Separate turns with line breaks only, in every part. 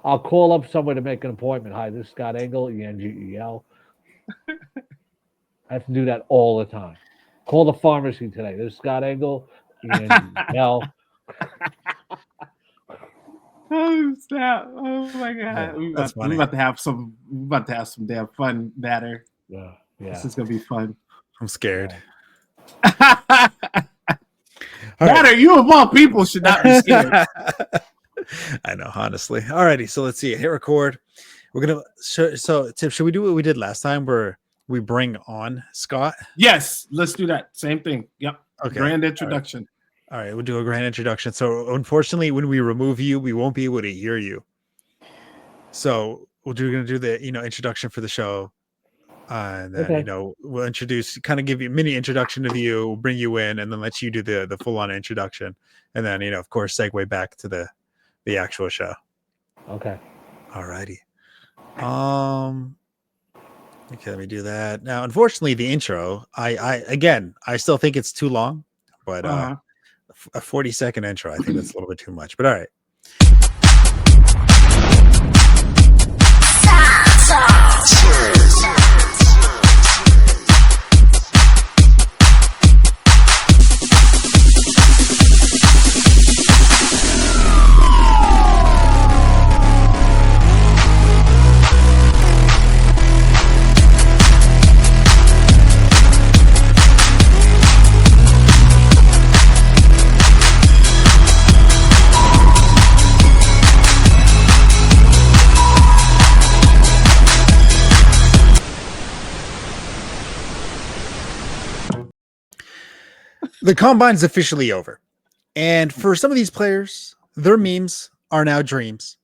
I'll call up somewhere to make an appointment. Hi, this is Scott Engel, Engel. I have to do that all the time. Call the pharmacy today. This is Scott Engel, Engel.
Oh snap! Oh my god!
Yeah,
That's
We
funny.
about to have some. We about to have some damn fun matter.
yeah,
This
yeah.
is gonna be fun.
I'm scared.
Matter,
All right.
you of all people should not be scared.
I know, honestly. Alrighty, so let's see. Hit record. We're gonna so Tim, should we do what we did last time where we bring on Scott?
Yes, let's do that. Same thing. Yep.
Okay.
Grand introduction.
All right, we'll do a grand introduction. So unfortunately, when we remove you, we won't be able to hear you. So we're gonna do the introduction for the show. And then
Okay.
we'll introduce, kind of give you a mini introduction of you, we'll bring you in, and then let you do the full on introduction, and then of course segue back to the actual show.
Okay.
Alrighty. Okay, let me do that now. Unfortunately, the intro, I still think it's too long, but a 40-second intro, I think that's a little bit too much. But all right. The combine's officially over. And for some of these players, their memes are now dreams.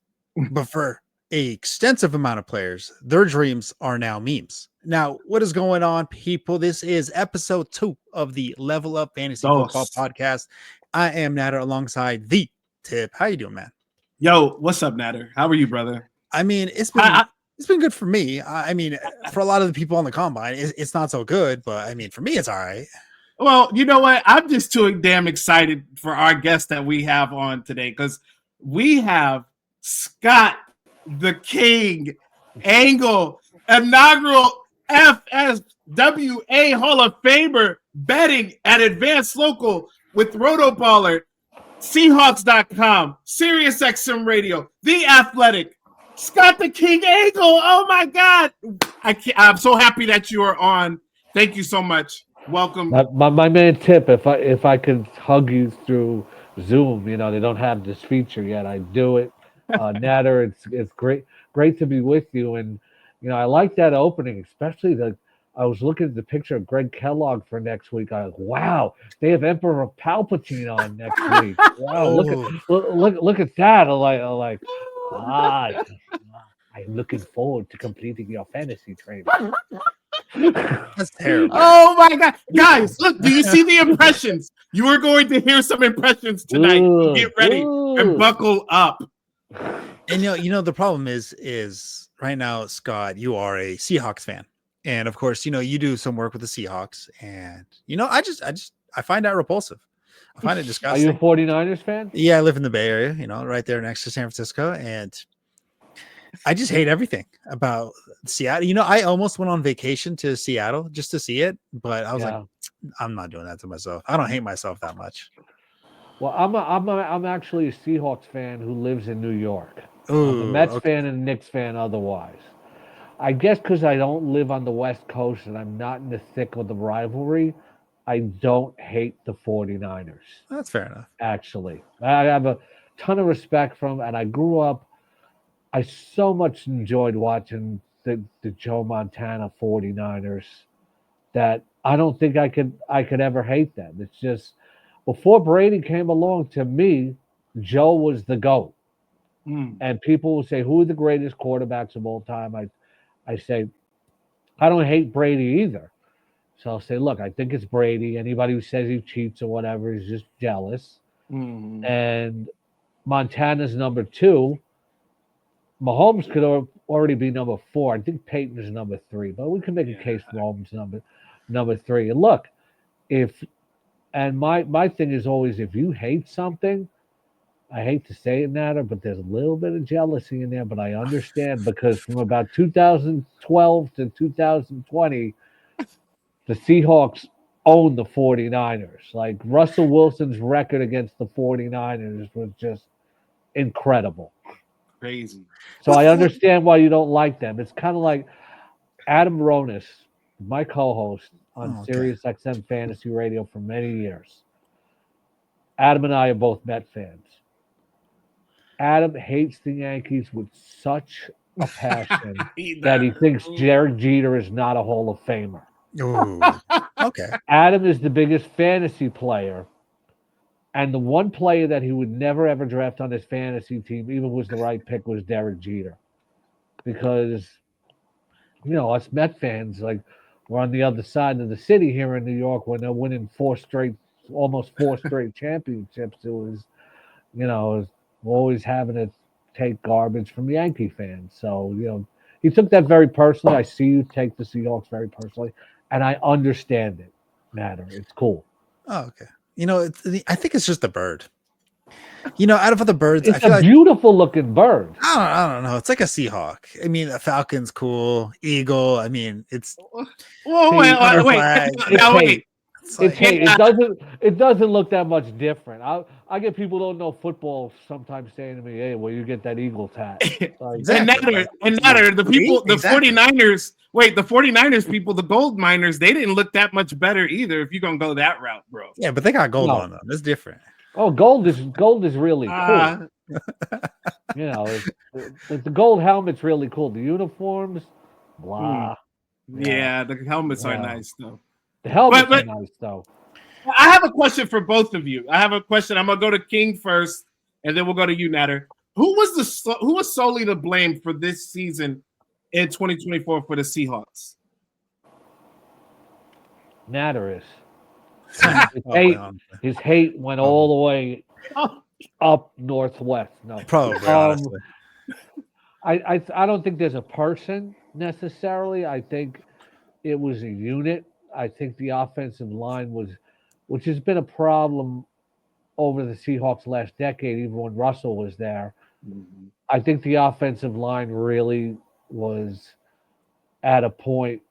But for an extensive amount of players, their dreams are now memes. Now, what is going on, people? This is episode 2 of the Level Up Fantasy Football Podcast. I am Natter alongside the Tip. How you doing, man?
Yo, what's up, Natter? How are you, brother?
I mean, it's been good for me. I mean, for a lot of the people on the combine, it's not so good. But I mean, for me, it's all right.
Well, you know what? I'm just too damn excited for our guest that we have on today because we have Scott the King Engel, inaugural FSWA Hall of Famer, betting at Advanced Local with Rotoballer, Seahawks.com, SiriusXM Radio, The Athletic, Scott the King Engel. Oh my God. I'm so happy that you are on. Thank you so much. Welcome.
My main tip, if I could hug you through Zoom, they don't have this feature yet. I do it. Natter, it's great to be with you, and I like that opening, especially I was looking at the picture of Greg Kellogg for next week. I was wow, they have Emperor Palpatine on next week. Wow, look at that. I'm like I'm looking forward to completing your fantasy training.
That's terrible.
Oh my God, guys! Look, do you see the impressions? You are going to hear some impressions tonight. Get ready and buckle up.
And the problem is right now, Scott, you are a Seahawks fan, and of course, you do some work with the Seahawks, and I find that repulsive. I find it disgusting.
Are you a 49ers fan?
Yeah, I live in the Bay Area, right there next to San Francisco, and I just hate everything about Seattle. I almost went on vacation to Seattle just to see it, but I was like, I'm not doing that to myself. I don't hate myself that much.
Well, I'm actually a Seahawks fan who lives in New York.
Ooh,
I'm a Mets fan and a Knicks fan otherwise. I guess because I don't live on the West Coast and I'm not in the thick of the rivalry, I don't hate the 49ers.
That's fair enough.
Actually, I have a ton of respect for them, and I grew up. I so much enjoyed watching the Joe Montana 49ers that I don't think I could ever hate them. It's just before Brady came along, to me, Joe was the GOAT. And people will say, who are the greatest quarterbacks of all time? I say, I don't hate Brady either. So I'll say, look, I think it's Brady. Anybody who says he cheats or whatever is just jealous. And Montana's number 2. Mahomes could already be number 4. I think Peyton is number 3, but we can make a case for Mahomes number 3. And look, my thing is always, if you hate something, I hate to say it, Natter, but there's a little bit of jealousy in there. But I understand because from about 2012 to 2020, the Seahawks owned the 49ers. Like Russell Wilson's record against the 49ers was just incredible.
Crazy.
So I understand why you don't like them. It's kind of like Adam Ronis, my co-host on
Oh, okay.
Sirius XM Fantasy Radio for many years. Adam and I are both Met fans. Adam hates the Yankees with such a passion that he thinks Derek Jeter is not a Hall of Famer.
Ooh. Okay.
Adam is the biggest fantasy player, and the one player that he would never ever draft on his fantasy team, even was the right pick, was Derek Jeter. Because, us Met fans, like, we're on the other side of the city here in New York when they're winning almost four straight championships. It was, always having to take garbage from Yankee fans. So, he took that very personally. I see you take the Seahawks very personally, and I understand it. Matter. It's cool.
Oh, okay. I think it's just the bird. Out of all the birds,
It's
I feel
a
like
beautiful looking bird.
I don't know. It's like a Seahawk. I mean, a falcon's cool. Eagle. I mean, it's
Whoa, wait. Now wait.
It's hate. It doesn't look that much different. I get people who don't know football sometimes saying to me, "Hey, well, you get that Eagle tat." Like,
Exactly.
And Natter, the people, the
Exactly.
49ers, the 49ers people, the gold miners, they didn't look that much better either if you're going to go that route, bro.
Yeah, but they got gold
No.
on them. It's different.
Oh, gold is really cool. The gold helmet's really cool. The uniforms, blah.
Yeah, the helmets are nice though.
The helmets are nice though.
I have a question for both of you. I have a question. I'm gonna go to King first, and then we'll go to you, Natter. Who was solely to blame for this season in 2024 for the Seahawks?
Natter is. His hate went all the way up northwest. No,
probably. Honestly,
I don't think there's a person necessarily. I think it was a unit. I think the offensive line which has been a problem over the Seahawks last decade, even when Russell was there. Mm-hmm. I think the offensive line really was at a point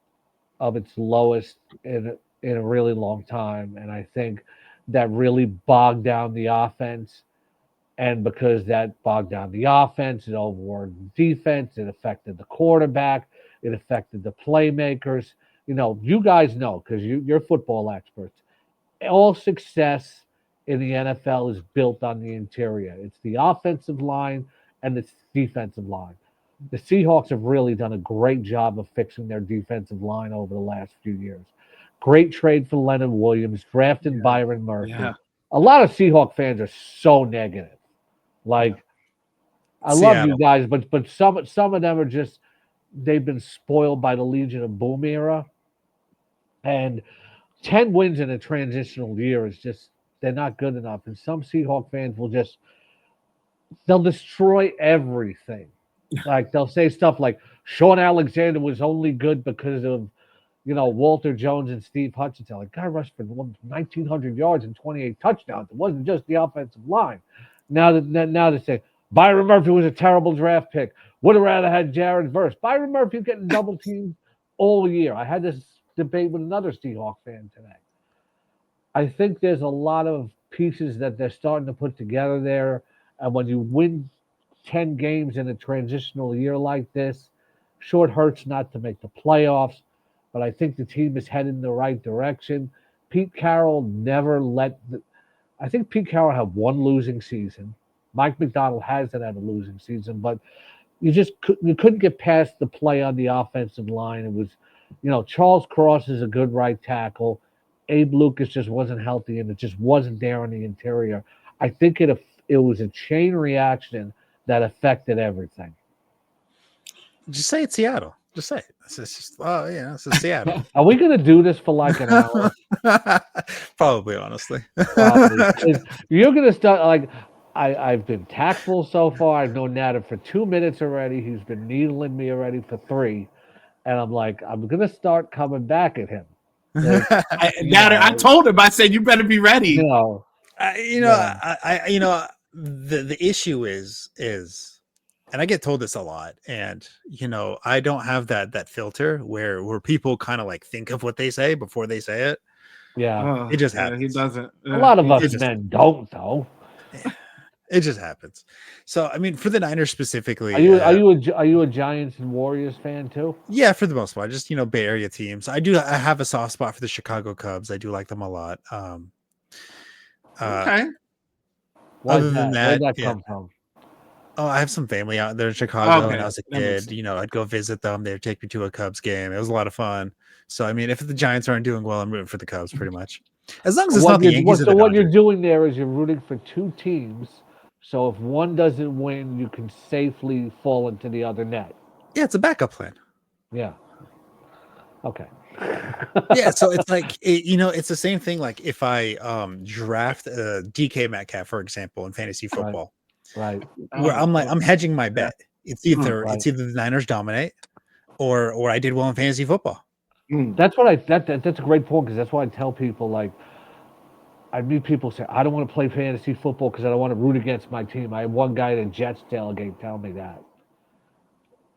of its lowest in a really long time. And I think that really bogged down the offense. And because that bogged down the offense, it overworked the defense, it affected the quarterback, it affected the playmakers. You guys know, because you're football experts. All success in the NFL is built on the interior. It's the offensive line and the defensive line. The Seahawks have really done a great job of fixing their defensive line over the last few years. Great trade for Leonard Williams, drafting Byron Murphy. Yeah. A lot of Seahawk fans are so negative. Like, I love you guys, but some of them are just, they've been spoiled by the Legion of Boom era. And 10 wins in a transitional year is just, they're not good enough. And some Seahawk fans they'll destroy everything. Like, they'll say stuff like, Sean Alexander was only good because of, Walter Jones and Steve Hutchinson. Like, guy rushed for 1,900 yards and 28 touchdowns. It wasn't just the offensive line. Now they say, Byron Murphy was a terrible draft pick. Would have rather had Jared Verse. Byron Murphy's getting double teamed all year. I had this debate with another Seahawk fan today. I think there's a lot of pieces that they're starting to put together there. And when you win 10 games in a transitional year like this, sure, it hurts not to make the playoffs, but I think the team is headed in the right direction. Pete Carroll never I think Pete Carroll had one losing season. Mike McDonald hasn't had a losing season, but you couldn't get past the play on the offensive line. It was, Charles Cross is a good right tackle. Abe Lucas just wasn't healthy, and it just wasn't there on the interior. I think it was a chain reaction that affected everything.
Just say it's Seattle. Just say it. It's just, it's Seattle.
Are we going to do this for like an hour?
Probably, honestly.
You're going to start, like, I've been tactful so far. I've known Natter for 2 minutes already. He's been needling me already for 3. And I'm like, I'm going to start coming back at him. Like,
I told him, I said, you better be ready.
the issue is, and I get told this a lot, and I don't have that filter where people kind of like think of what they say before they say it.
Yeah.
It just
Yeah, he
happens.
doesn't.
A lot of
He
us
It just
men don't, though.
it just happens. So I mean, for the Niners
Are
specifically,
you are you a, are you a Giants and Warriors fan too?
yeah, for the most part, just Bay Area teams. I have a soft spot for the Chicago Cubs. I do like them a lot.
okay.
Why's
Other than
that? Where'd
that,
that
yeah.
come from?
Oh, I have some family out there in Chicago, and I
Okay,
was a
that makes
kid.
sense.
I'd go visit them. They'd take me to a Cubs game. It was a lot of fun. So, I mean, if the Giants aren't doing well, I'm rooting for the Cubs pretty much. As long as
So
it's not the Yankees or the
what you're
Dodgers.
doing there is you're rooting for two teams. So if one doesn't win, you can safely fall into the other net.
Yeah, it's a backup plan.
Yeah. Okay.
Yeah, so it's like it's the same thing. Like if I draft DK Metcalf, for example, in fantasy
Right.
football,
Right.
where I'm hedging my bet. It's either
Right.
the Niners dominate, or I did well in fantasy football.
That's a great point because that's why I tell people like I meet people say I don't want to play fantasy football because I don't want to root against my team. I had one guy at a Jets tailgate tell me that,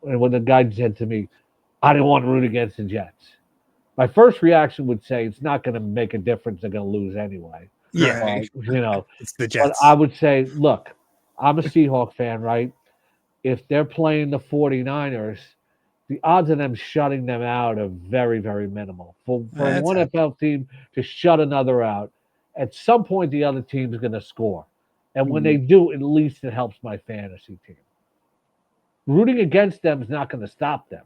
and when the guy said to me, I didn't want to root against the Jets. My first reaction would say it's not going to make a difference. They're going to lose anyway.
Yeah,
Right.
it's the
But
Jets.
I would say, look, I'm a Seahawk fan, right? If they're playing the 49ers, the odds of them shutting them out are very, very minimal. For
That's
one NFL team to shut another out, at some point the other team is going to score. And when they do, at least it helps my fantasy team. Rooting against them is not going to stop them.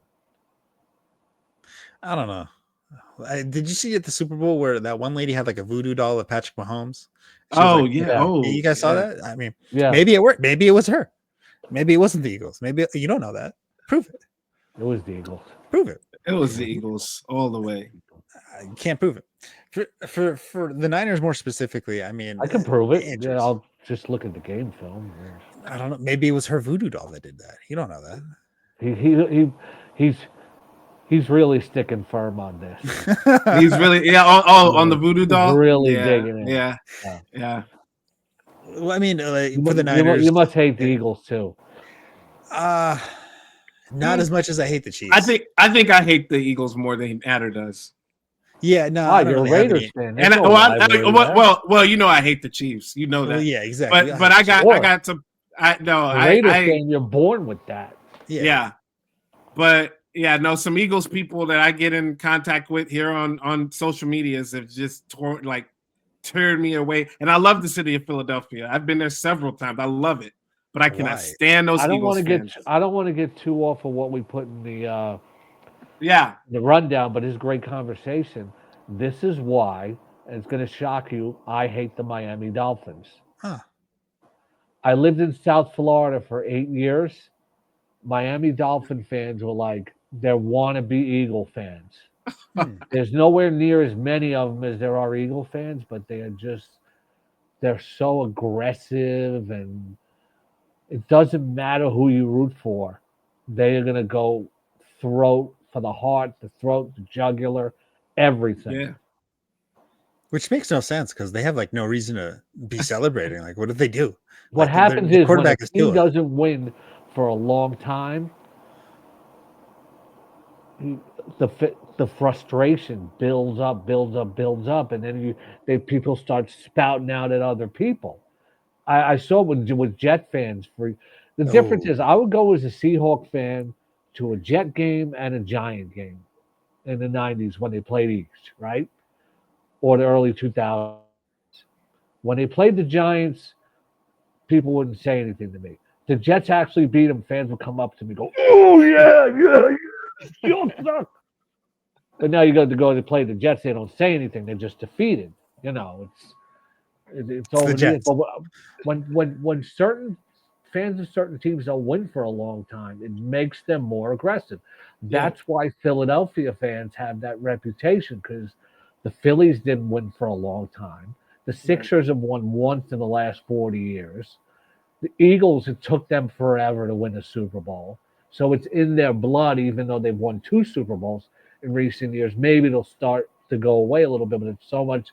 I don't know. Did you see at the Super Bowl where that one lady had like a voodoo doll of Patrick Mahomes? She was like,
Yeah.
Yeah.
Oh,
you guys saw
yeah.
that? I mean,
Yeah,
maybe it worked. Maybe it was her. Maybe it wasn't the Eagles. Maybe you don't know that. Prove it.
it was the Eagles.
Prove it.
It was the Eagles all the way.
You can't prove it. For the Niners more specifically, I mean,
I can prove it.
injuries.
Yeah, I'll just look at the game film.
I don't know. Maybe it was her voodoo doll that did that. You don't know that.
He's really sticking firm on this.
He's really on the voodoo
He's
doll.
really
Yeah,
digging in.
yeah.
Well, I mean,
You
for the
mu- you mu-
Niners,
you must hate the Eagles too.
not as much as I hate the Chiefs.
I think I hate the Eagles more than Adder does.
Yeah, no,
Ah,
I don't
you're a
really have
Raiders
any.
fan.
And
There's no rivalry there.
well, you know I hate the Chiefs. You know that.
Well, yeah, exactly.
But I
Sure.
got to.
A Raiders fan, you're born with that.
Yeah. But yeah, no, some Eagles people that I get in contact with here on social medias have just turned me away. And I love the city of Philadelphia. I've been there several times. I love it. But I cannot stand those Eagles fans.
I don't want to get too off of what we put in the
the
rundown, but it's a great conversation. This is why, and it's going to shock you, I hate the Miami Dolphins.
Huh.
I lived in South Florida for 8 years. Miami Dolphin fans were like, they're wannabe Eagle fans. There's nowhere near as many of them as there are Eagle fans, but they're so aggressive, and it doesn't matter who you root for. They are going to go throat for the heart, the throat, the jugular, everything.
Yeah.
Which makes no sense because they have like no reason to be celebrating. Like, what did they do?
What
Like,
happens
the
is when a
quarterback is
team
Tua.
doesn't win for a long time, the frustration builds up, and then people start spouting out at other people. I saw with Jet fans. The difference is I would go as a Seahawk fan to a Jet game and a Giant game in the 90s when they played East, right? Or the early 2000s. When they played the Giants, people wouldn't say anything to me. The Jets actually beat them. Fans would come up to me and go, oh, yeah. You suck. But now you got to go to play the Jets. They don't say anything. They're just defeated. It's over
the Jets.
But when certain fans of certain teams don't win for a long time, it makes them more aggressive. That's why Philadelphia fans have that reputation, because the Phillies didn't win for a long time. The Sixers have won once in the last 40 years. The Eagles, it took them forever to win a Super Bowl. So it's in their blood, even though they've won 2 Super Bowls in recent years. Maybe it'll start to go away a little bit, but it's so much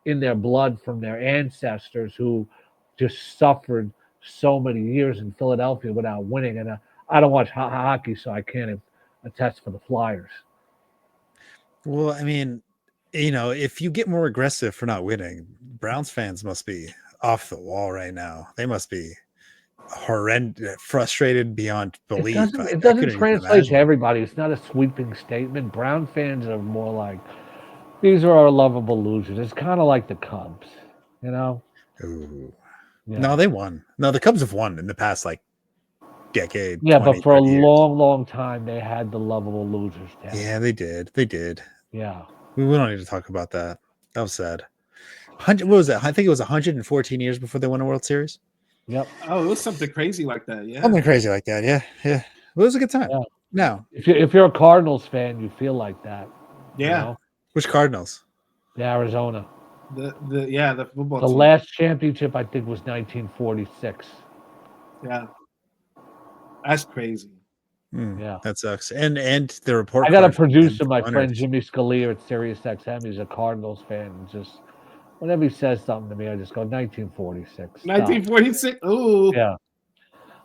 in their blood from their ancestors who just suffered so many years in Philadelphia without winning. And I don't watch hockey, so I can't attest for the Flyers.
Well, I mean, if you get more aggressive for not winning, Browns fans must be off the wall right now. They must be horrendous, frustrated beyond
It
belief.
doesn't it
I
doesn't
couldn't even
translate to
imagine.
everybody. It's not a sweeping statement. Brown fans are more like these are our lovable losers. It's kind of like the Cubs, you know?
Ooh.
Yeah.
No, they won. No, the Cubs have won in the past like decade,
Yeah, but
20,
for a
30 years.
long, long time they had the lovable losers down.
Yeah, they did. They did.
Yeah.
We don't need to talk about that. That was sad. What was that? I think it was 114 years before they won a World Series.
Yep.
Oh, it was something crazy like that. Yeah.
Something crazy like that. Yeah, yeah. It was a good time.
Yeah.
Now,
If you're a Cardinals fan, you feel like that. You
Yeah.
know?
which Cardinals?
The Arizona.
The football
The
team.
last championship I think was 1946.
Yeah. That's crazy.
Yeah.
That sucks. And the report
I got a
card for them
producer, my
winners.
friend Jimmy Scalia at Sirius XM. He's a Cardinals fan. And just whenever he says something to me, I just go 1946. Stop.
1946. Ooh.
Yeah.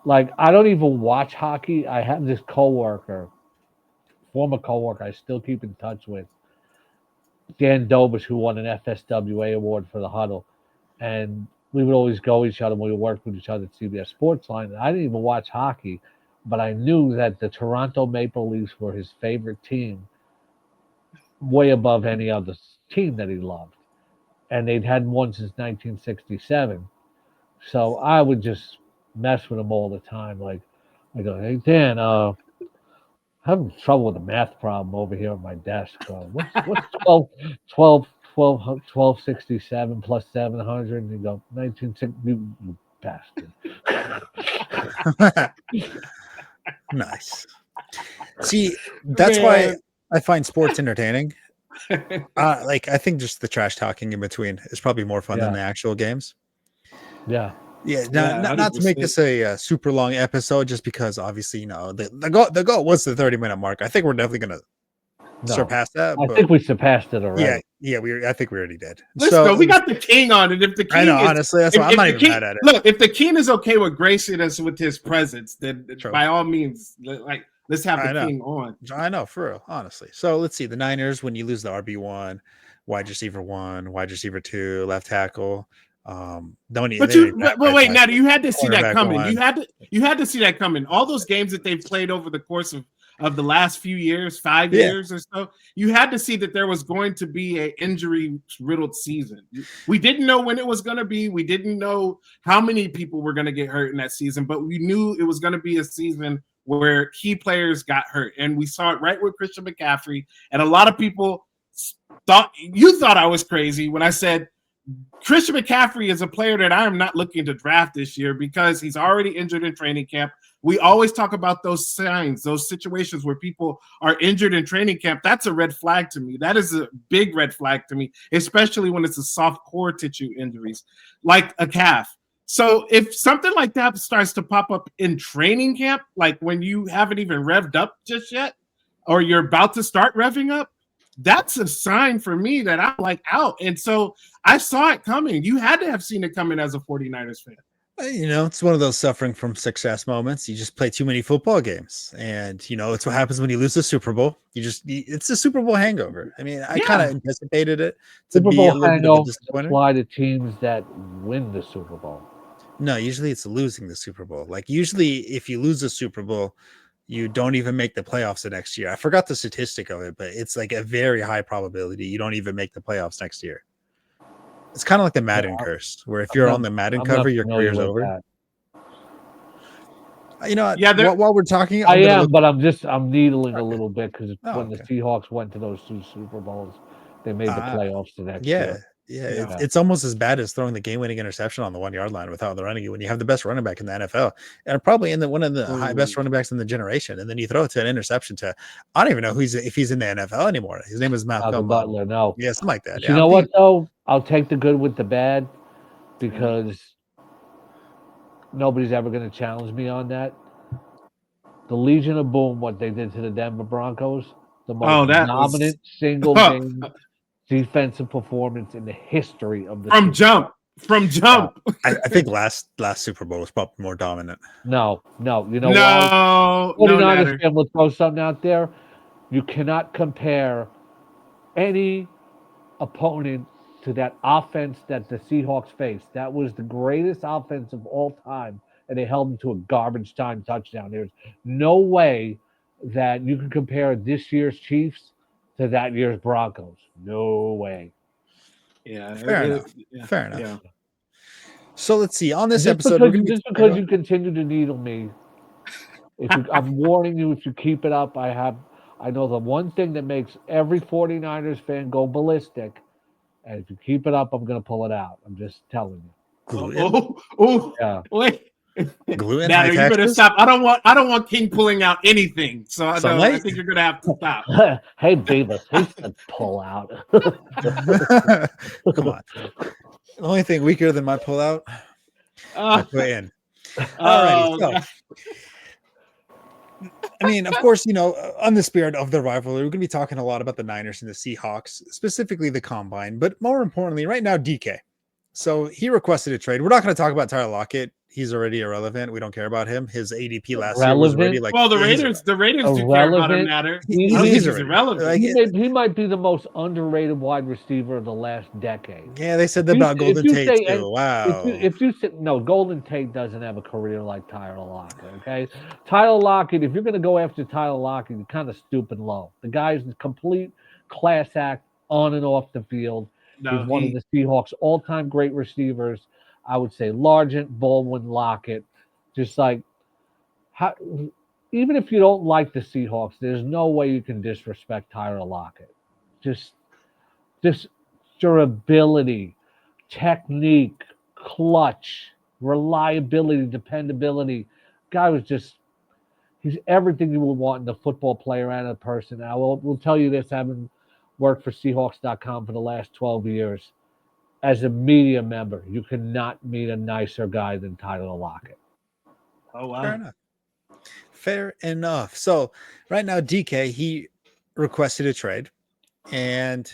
Like I don't even watch hockey. I have this coworker, former coworker, I still keep in touch with, Dan Dobish, who won an FSWA award for the Huddle, and we would always go each other when we worked with each other at CBS Sportsline. And I didn't even watch hockey, but I knew that the Toronto Maple Leafs were his favorite team, way above any other team that he loved, and they'd hadn't won since 1967. So I would just mess with him all the time. Like I go, hey Dan, having trouble with a math problem over here at my desk. What's 1267 plus 700? And you go, 1960, you bastard.
Nice. See, that's why I find sports entertaining. I think just the trash talking in between is probably more fun than the actual games.
Yeah.
Yeah,
Yeah,
not to make
100%.
this a super long episode, just because obviously the goal was the 30-minute mark. I think we're definitely gonna surpass that.
I
But
think we surpassed it already.
yeah, I think we already did.
Let's
So
go. We got the king on it. If the king
I know,
is,
honestly, that's why I'm
if
not
the
even
king,
mad at it.
Look, if the king is okay with gracing us with his presence, then
True.
by all means, like let's have
I
the
know.
king on.
I know, for real, honestly. So let's see. The Niners, when you lose the RB1, wide receiver 1, wide receiver 2, left tackle. But
Wait, now you had to see that coming.
1.
You had to see that coming. All those games that they've played over the course of the last few years, 5 years or so, you had to see that there was going to be an injury-riddled season. We didn't know when it was going to be. We didn't know how many people were going to get hurt in that season, but we knew it was going to be a season where key players got hurt. And we saw it right with Christian McCaffrey. And a lot of people thought I was crazy when I said Christian McCaffrey is a player that I am not looking to draft this year because he's already injured in training camp. We always talk about those signs, those situations where people are injured in training camp. That's a red flag to me. That is a big red flag to me, especially when it's a soft core tissue injuries like a calf. So if something like that starts to pop up in training camp, like when you haven't even revved up just yet, or you're about to start revving up, that's a sign for me that I'm like out. And so I saw it coming. You had to have seen it coming as a 49ers fan.
It's one of those suffering from success moments. You just play too many football games. And, it's what happens when you lose the Super Bowl. It's a Super Bowl hangover. I mean, I kind of anticipated it to
Super
be
Bowl
a little bit of a
hangovers
disappointment.
apply to teams that win the Super Bowl.
No, usually it's losing the Super Bowl. Like usually if you lose the Super Bowl, you don't even make the playoffs the next year. I forgot the statistic of it, but it's like a very high probability you don't even make the playoffs next year. It's kind of like the Madden curse, where if you're on the Madden cover, your career's over.
That.
While we're talking,
but I'm needling a little bit because when the Seahawks went to those 2 Super Bowls, they made the playoffs the next year.
Yeah, it's almost as bad as throwing the game-winning interception on the 1-yard line without the running it when you have the best running back in the NFL and probably one of the best running backs in the generation, and then you throw it to an interception to I don't even know if he's in the NFL anymore. His name is Malcolm
Butler. No,
yeah, something like that.
You know what though? I'll take the good with the bad because nobody's ever going to challenge me on that. The Legion of Boom, what they did to the Denver Broncos, the most dominant single game defensive performance in the history of the
from jump. from jump.
I think last Super Bowl was probably more dominant.
No. You know why?
No,
49ers
Natter.
fan, let's throw something out there. You cannot compare any opponent to that offense that the Seahawks faced. That was the greatest offense of all time, and they held them to a garbage time touchdown. There's no way that you can compare this year's Chiefs to that year's Broncos. No way.
Yeah,
Fair enough.
yeah,
Fair enough.
yeah.
So let's see. On this
Just
episode, we're
because,
gonna be
just because you continue to needle me, I'm warning you, if you keep it up, I know the one thing that makes every 49ers fan go ballistic, and if you keep it up, I'm going to pull it out. I'm just telling you.
glue
Yeah.
Wait.
glue in
Natter,
high
you better
taxes.
stop. I don't want King pulling out anything. So I
Sunlight?
think you're gonna have to stop.
Hey, Beavis, he said pull out.
Come on. The only thing weaker than my pullout, I put in. Alrighty. So,
God.
I mean, of course, on the spirit of the rivalry, we're going to be talking a lot about the Niners and the Seahawks, specifically the Combine, but more importantly, right now, DK. So he requested a trade. We're not going to talk about Tyler Lockett. He's already irrelevant. We don't care about him. His ADP last year was already like.
Well, the
yeah,
Raiders do care about him,
irrelevant.
Natter.
He's
I don't think he's
irrelevant.
irrelevant.
He might be the most underrated wide receiver of the last decade.
Yeah, they said that about Golden Tate too. Wow.
If you say no, Golden Tate doesn't have a career like Tyler Lockett. Okay, Tyler Lockett. If you're going to go after Tyler Lockett, you're kind of stooping low. The guy's a complete class act on and off the field.
No,
He's one of the Seahawks' all-time great receivers. I would say Largent, Baldwin, Lockett. Just like how, even if you don't like the Seahawks, there's no way you can disrespect Tyler Lockett. Just durability, technique, clutch, reliability, dependability. Guy was he's everything you would want in a football player and a person. I will tell you this, having worked for Seahawks.com for the last 12 years. As a media member, you cannot meet a nicer guy than Tyler Lockett.
Oh, wow.
Fair enough. Fair enough. So right now, DK, he requested a trade. And,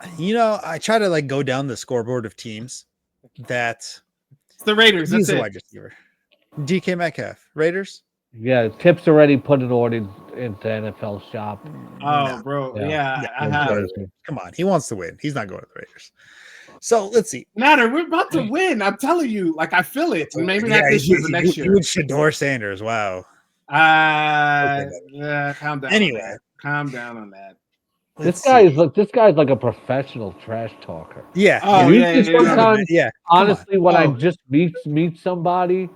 I try to go down the scoreboard of teams that
It's the Raiders.
he's
That's
the
it.
wide receiver. DK Metcalf, Raiders.
Yeah, Tip's already put an order into NFL shop.
Oh,
No.
bro.
Yeah.
Yeah, I
Don't
have.
go to the Raiders. Come on, he wants to win. He's not going to the Raiders. So let's see.
Natter, we're about to win. I'm telling you. I feel it. Maybe not this year, but next year.
You would Shador Sanders. Wow.
Calm down.
Anyway.
On that. Calm down on that.
This guy's like a professional trash talker.
Yeah.
Oh,
Sometimes,
yeah.
honestly, when I
Oh.
just meet somebody,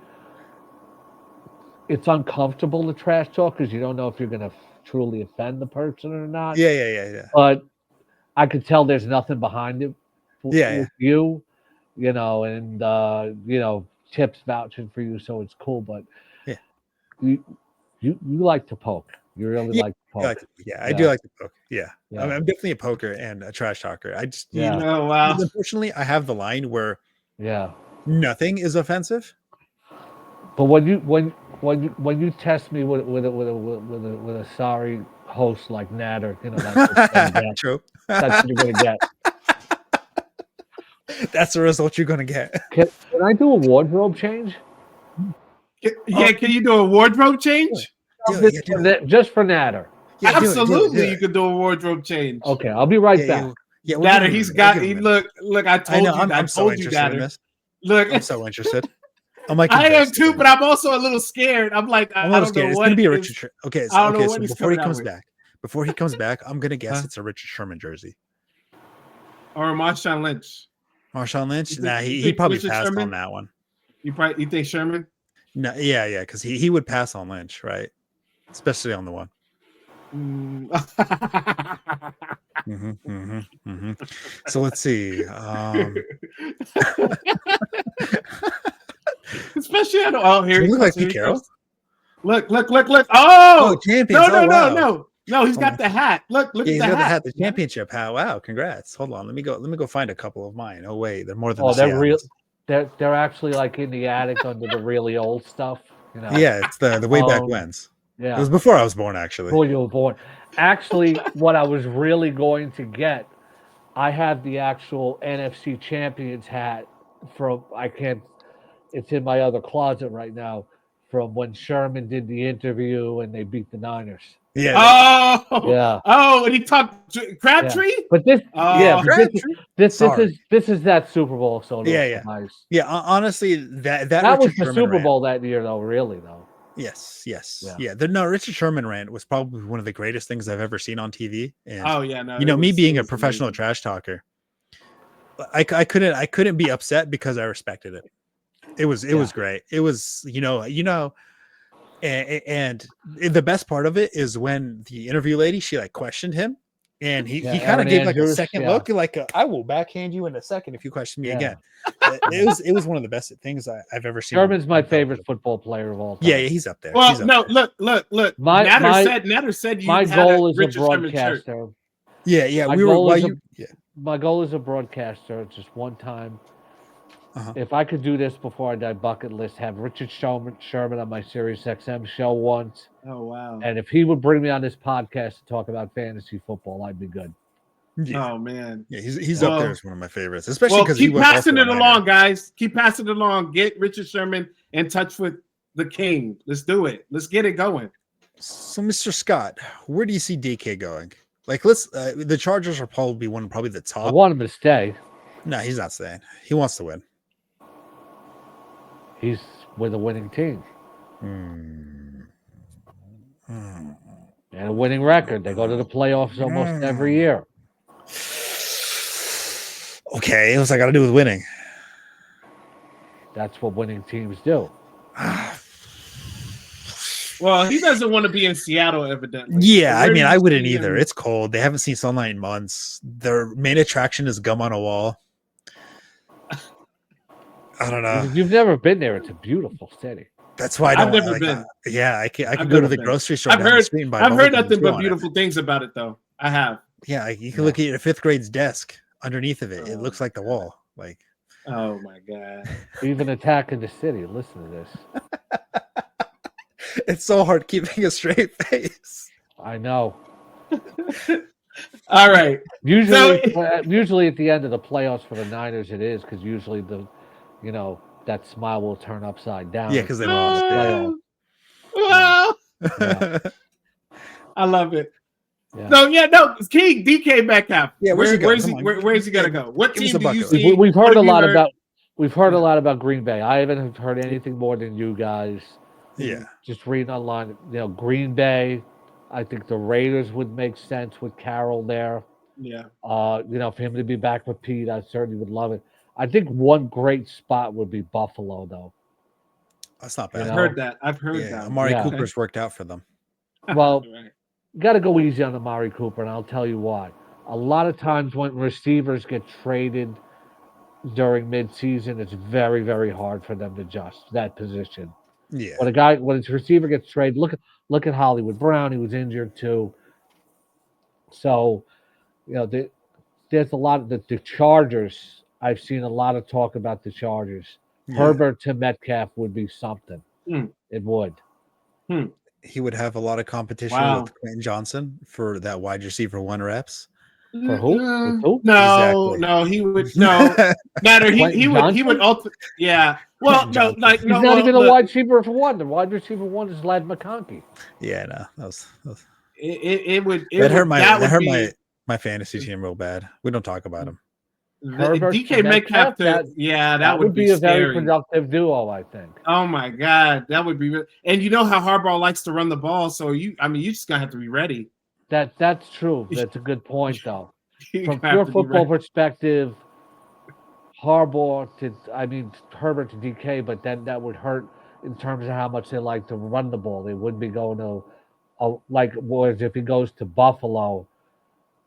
it's uncomfortable to trash talk because you don't know if you're going to truly offend the person or not.
Yeah.
But I could tell there's nothing behind it.
Yeah.
With you, and Tip's vouching for you, so it's cool. But
yeah,
you like to poke. You really like to poke.
I do like to poke. Yeah.
Yeah.
I'm definitely a poker and a trash talker. I just
Oh, wow.
unfortunately I have the line where
Yeah.
nothing is offensive.
But when you test me with a sorry host like Natter, that's
True.
what you're gonna get.
That's the result you're gonna get.
Can I do a wardrobe change?
Yeah, can you do a wardrobe change?
Just for Natter.
Yeah,
absolutely, you could do a wardrobe change.
Okay, I'll be right back.
Yeah,
Natter, he's got. Look. I told you.
I'm so
told you,
interested in
Natter.
this.
Look,
I'm so interested. I'm like,
I am too, but I'm also a little scared. I'm like,
I'm a little scared. It's gonna be a Richard Sherman. Okay,
I don't know
so
what he's
before he
coming out
comes
with.
before he comes back, I'm gonna guess it's a Richard Sherman jersey.
Or Marshawn Lynch.
Marshawn Lynch?
You
Nah,
think-
he
you think
probably
Richard
passed
Sherman?
on that one.
You think Sherman?
No, yeah, because he would pass on Lynch, right? Especially on the one. So let's see.
Especially on. Oh, here
Does he
he
look
comes.
like
Here
Pete
he
Carroll?
comes. Look. Oh,
champions.
no. No, he's got the hat. Look
Yeah,
at
he's
the
got the
hat.
hat, the championship hat. Wow, congrats. Hold on. Let me go find a couple of mine. Oh, wait, they're more than
Oh,
the
they're real.
Seattles.
They're actually like in the attic under the really old stuff.
Yeah, it's the way back when's.
Yeah.
It was before I was born, actually.
Before you were born. Actually, what I was really going to get I have the actual NFC Champions hat from I can't. It's in my other closet right now from when Sherman did the interview and they beat the Niners.
Yeah,
Oh,
Yeah,
oh, and he talked
yeah.
Crabtree.
But
Oh,
but
sorry.
this is that Super Bowl, so
Yeah,
it's
yeah.
nice.
Yeah, honestly, that
That was
Richard
the
Sherman
Super
rant.
Bowl that year, though. Really, though.
Yes, yes,
Yeah.
yeah. No, Richard Sherman rant was probably one of the greatest things I've ever seen on TV. And
oh yeah, no,
me
it
being a
was
professional
amazing.
trash talker, I couldn't be upset because I respected it. It was great. It was and the best part of it is when the interview lady she like questioned him, and
Yeah,
he kind of
Erin
gave like a
Andrews.
second
Yeah,
look, like I will backhand you in a second if you question me
yeah.
again. It was one of the best things I've ever seen.
Sherman's my
on
favorite
television.
football player of all time.
Yeah, he's up there.
Well,
He's up
no,
there.
look.
My
Natter said
my
you had a
goal as a
Richard Sherman shirt.
broadcaster.
Yeah.
My
We were
goal
while
is
you. Yeah.
my goal as a broadcaster. Just one time.
Uh-huh.
If I could do this before I die, bucket list, have Richard Sherman on my Sirius XM show once,
Oh wow.
and if he would bring me on this podcast to talk about fantasy football, I'd be good.
Yeah.
Oh man.
Yeah. He's up
Well,
there as one of my favorites, especially
well,
because he
keep
was
passing
also a
it
Niner.
along, guys. Keep passing it along. Get Richard Sherman in touch with the King. Let's do it. Let's get it going.
So, Mr. Scott, where do you see DK going? Like, let's. The Chargers are probably probably the
I
top.
want him to stay.
No, he's not staying. He wants to win.
He's with a winning team
Hmm. Hmm.
and a winning record. They go to the playoffs almost every year.
Okay, what's that got to do with winning?
That's what winning teams do.
Well, he doesn't want to be in Seattle, evidently.
Yeah,
So where do
I
you
wouldn't
see
either.
him?
It's cold. They haven't seen sunlight in months. Their main attraction is gum on a wall. I don't know.
You've never been there. It's a beautiful city.
That's why
I've never been.
I can
I've
go to
never
the
been.
grocery store
I've
down the
heard.
street and buy
I've heard
bubblegum and
nothing
chew
but
on it.
beautiful things about it, though. I have.
Yeah, you can look at a fifth grade's desk underneath of it. It looks like the wall. Like,
Oh my god.
Even Attack in the City. Listen to this.
it's so hard keeping a straight face.
I know.
All right.
Usually at the end of the playoffs for the Niners, it is because usually that smile will turn upside down.
Yeah, because they lost. Yeah.
Well,
Yeah.
I love it.
Yeah.
No, King DK Metcalf.
Yeah, where's he going?
Where's he?
Come on.
Where's he gonna go? What
Give us
team
a
do you
bucket
see?
We've
What
heard a
have you
lot
heard?
about a lot about Green Bay. I haven't heard anything more than you guys.
Yeah.
Just reading online, Green Bay. I think the Raiders would make sense with Carroll there.
Yeah.
For him to be back with Pete, I certainly would love it. I think one great spot would be Buffalo, though.
That's not
You
bad.
I've
know?
heard that. I've heard
Yeah,
that.
Amari
Yeah.
Cooper's worked out for them.
Well,
Right.
you got to go easy on Amari Cooper, and I'll tell you why. A lot of times when receivers get traded during midseason, it's very, very hard for them to adjust that position.
Yeah.
When a receiver gets traded, look at Hollywood Brown. He was injured too. So, there's a lot of the Chargers. I've seen a lot of talk about the Chargers.
Yeah.
Herbert to Metcalf would be something.
Mm.
It would.
He would have a lot of competition
Wow.
with Quentin Johnson for that wide receiver 1 reps.
For who? With who?
No,
Exactly.
no, he would no matter. He would
Johnson?
yeah. Well,
Quentin
no,
Johnson.
like
He's
no.
not even a
look,
wide receiver for one. The wide receiver one is Lad McConkey.
Yeah, no, that was
It would.
that hurt
be,
my fantasy team real bad. We don't talk about him.
Herbert
DK
to
Metcalf.
Metcalf,
That would be
a very
scary.
productive duo, I think.
Oh my god, that would be. And you know how Harbaugh likes to run the ball, so you just gotta have to be ready.
That's true. That's a good point, though.
You
From
have
pure
to be
football
ready.
perspective, Herbert to DK, but then that would hurt in terms of how much they like to run the ball. They wouldn't be going to, whereas if he goes to Buffalo,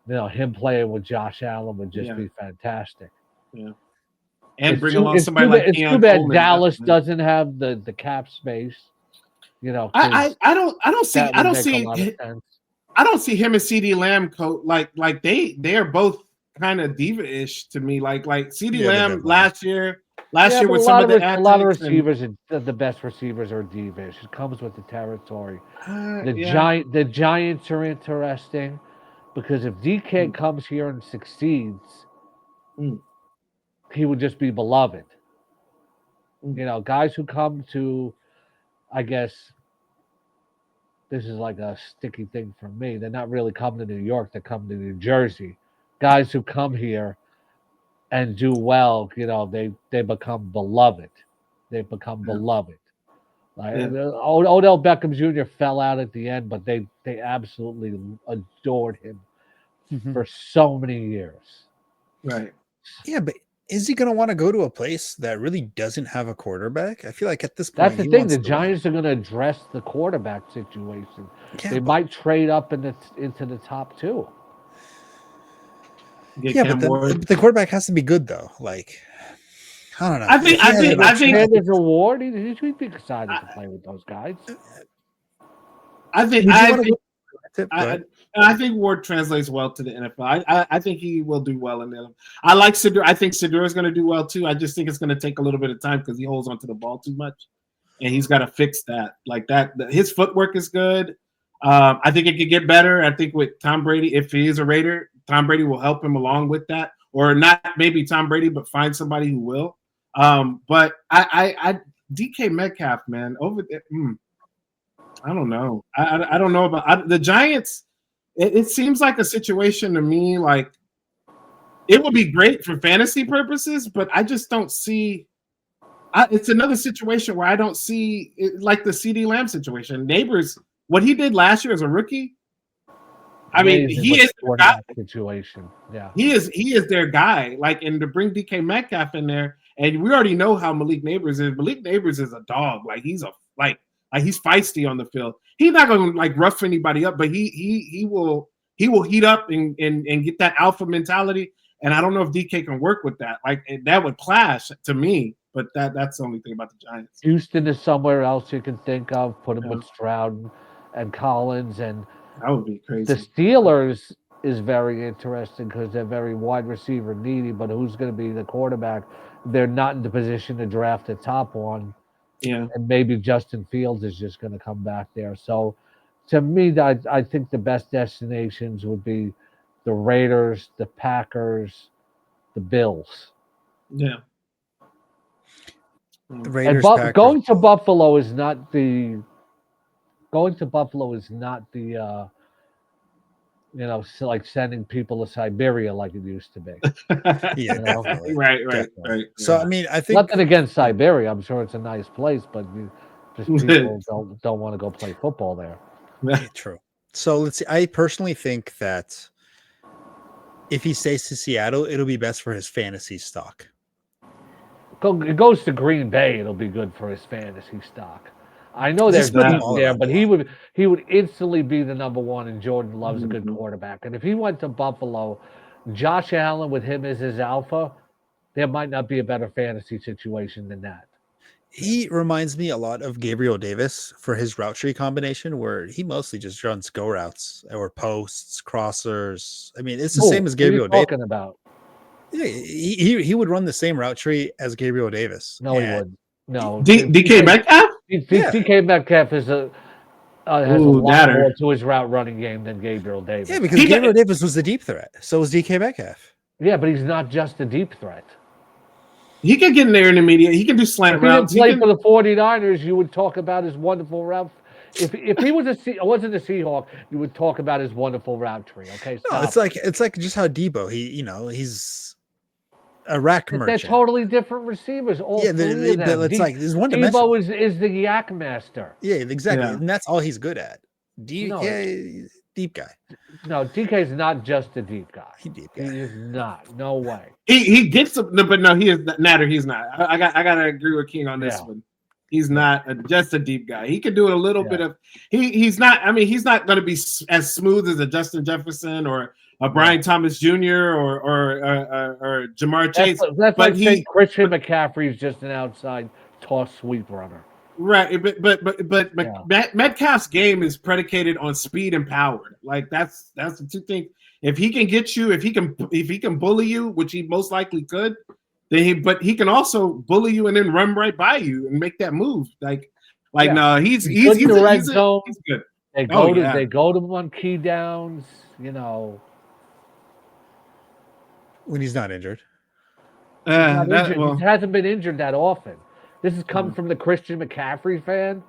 him playing with Josh Allen would just be fantastic.
And
It's
bring
too-
along
it's
somebody
too
like
bad- It's
Keon
too bad
Coleman.
Dallas doesn't have the cap space. 'Cause
I don't see
that
I
would
don't
make a lot of
see
sense.
I don't see him and CD Lamb like they are both kind of diva-ish to me. Like CD
Yeah, they're
Lamb
definitely.
last year
Yeah,
with
but
some of the
a lot of
antics and-
receivers, the best receivers are divish. It comes with the territory. The
yeah.
Giants are interesting. because if DK comes here and succeeds,
Mm.
he would just be beloved.
Mm.
You know, guys who come to, I guess, this is like a sticky thing for me. They're not really coming to New York; they're coming to New Jersey. Guys who come here and do well, you know, they become beloved. They become
Yeah.
beloved. Like
Yeah.
Odell Beckham Jr. fell out at the end, but they absolutely adored him
Mhm.
for so many years.
Right.
Yeah, but is he going to want to go to a place that really doesn't have a quarterback? I feel like at this
That's
point
the
he
thing.
wants
The
to win.
Giants are going to address the quarterback situation.
Yeah,
They
but,
might trade up into the top two.
Get
yeah,
Cam Ward.
but the quarterback has to be good though. Like I don't know.
I think-
If he has an option, I
Sanders Award. He'd be excited
I,
to play with those guys.
I think
would you
I
want to
think
go? Go
I,
ahead.
I think Ward translates well to the NFL. I think he will do well in the NFL. I like Sidor. I think Sidor is going to do well too. I just think it's going to take a little bit of time because he holds onto the ball too much, and he's got to fix that. Like that, his footwork is good. I think it could get better. I think with Tom Brady, if he is a Raider, Tom Brady will help him along with that, or not maybe Tom Brady, but find somebody who will. But I DK Metcalf, man, over there. I don't know. I don't know about the Giants. It seems like a situation to me like it would be great for fantasy purposes, but I just don't see. It's another situation where I don't see it, like the CD Lamb situation. Neighbors, what he did last year as a rookie. I mean,
Amazing
he
with
is
the quarterback situation. Yeah.
he is their guy. Like, and to bring DK Metcalf in there, and we already know how Malik Neighbors is. Malik Neighbors is a dog. Like he's feisty on the field. He's not going to like rough anybody up, but he will heat up and get that alpha mentality. And I don't know if DK can work with that. Like that would clash to me. But that's the only thing about the Giants.
Houston is somewhere else you can think of. Put him
Yeah.
with Stroud and Collins, and
That would be crazy.
the Steelers is very interesting because they're very wide receiver needy. But who's going to be the quarterback? They're not in the position to draft a top one,
Yeah.
and maybe Justin Fields is just going to come back there. So, to me, I think the best destinations would be the Raiders, the Packers, the Bills.
Yeah.
The
And
Raiders, Packers.
going to Buffalo is not the so like sending people to Siberia like it used to be.
Yeah,
You know?
definitely.
Right.
Definitely.
Right.
So
Yeah.
I mean, I think
Nothing against Siberia. I'm sure it's a nice place, but people don't want to go play football there.
yeah, true. So let's see. I personally think that if he stays to Seattle, it'll be best for his fantasy stock.
It goes to Green Bay. It'll be good for his fantasy stock. I know
He's
there's
spread the
deep
ball
there,
around
but
a
he
lot.
would instantly be the number one. And Jordan loves a good
Mhm.
quarterback. And if he went to Buffalo, Josh Allen with him as his alpha, there might not be a better fantasy situation than that.
He reminds me a lot of Gabriel Davis for his route tree combination, where he mostly just runs go routes or posts, crossers. I mean, it's the same as
Who are you
Gabriel Davis.
talking about?
Yeah, he would run the same route tree as Gabriel Davis.
No, he
And
wouldn't. No,
DK Metcalf?
Yeah.
DK Metcalf has a
Ooh,
lot
that
more
hurt.
to his route running game than Gabriel Davis.
Yeah, because Gabriel Davis was the deep threat. So was DK Metcalf.
Yeah, but he's not just a deep threat.
He can get in there in the media. He can do slant
If he didn't
routes.
play for the 49ers, you would talk about his wonderful route. If he wasn't a Seahawk, you would talk about his wonderful route tree. Okay,
No,
stop.
it's like just how Debo, he's a rack
They're
merchant.
totally different receivers. All
Yeah,
three of them.
it's like there's one dimension.
Debo is the yak master.
Yeah, exactly.
Yeah.
And that's all he's good at.
No.
Deep guy.
No, DK's not just a deep guy.
He deep
He
guy.
is not. No way.
He gets some, no, but no, he is Natter. He's not. I gotta agree with King on this
Yeah.
one. He's not just a deep guy. He can do a little
Yeah.
bit of. He's not. I mean, he's not going to be as smooth as a Justin Jefferson or a Brian Thomas Jr. or Jamar Chase.
That's
but
like saying Christian McCaffrey's just an outside toss sweep runner.
Right, but
Yeah.
Metcalf's game is predicated on speed and power. Like that's the two things. If he can get you, if he can bully you, which he most likely could, then he can also bully you and then run right by you and make that move. Like
Yeah.
no, he's
good in the red
he's
zone.
he's good.
They
Oh,
go to
yeah.
they go to him on key downs.
when he's not injured.
He's not
That
injured.
well,
He hasn't been injured that often. This is coming
Mm.
from the Christian McCaffrey fan.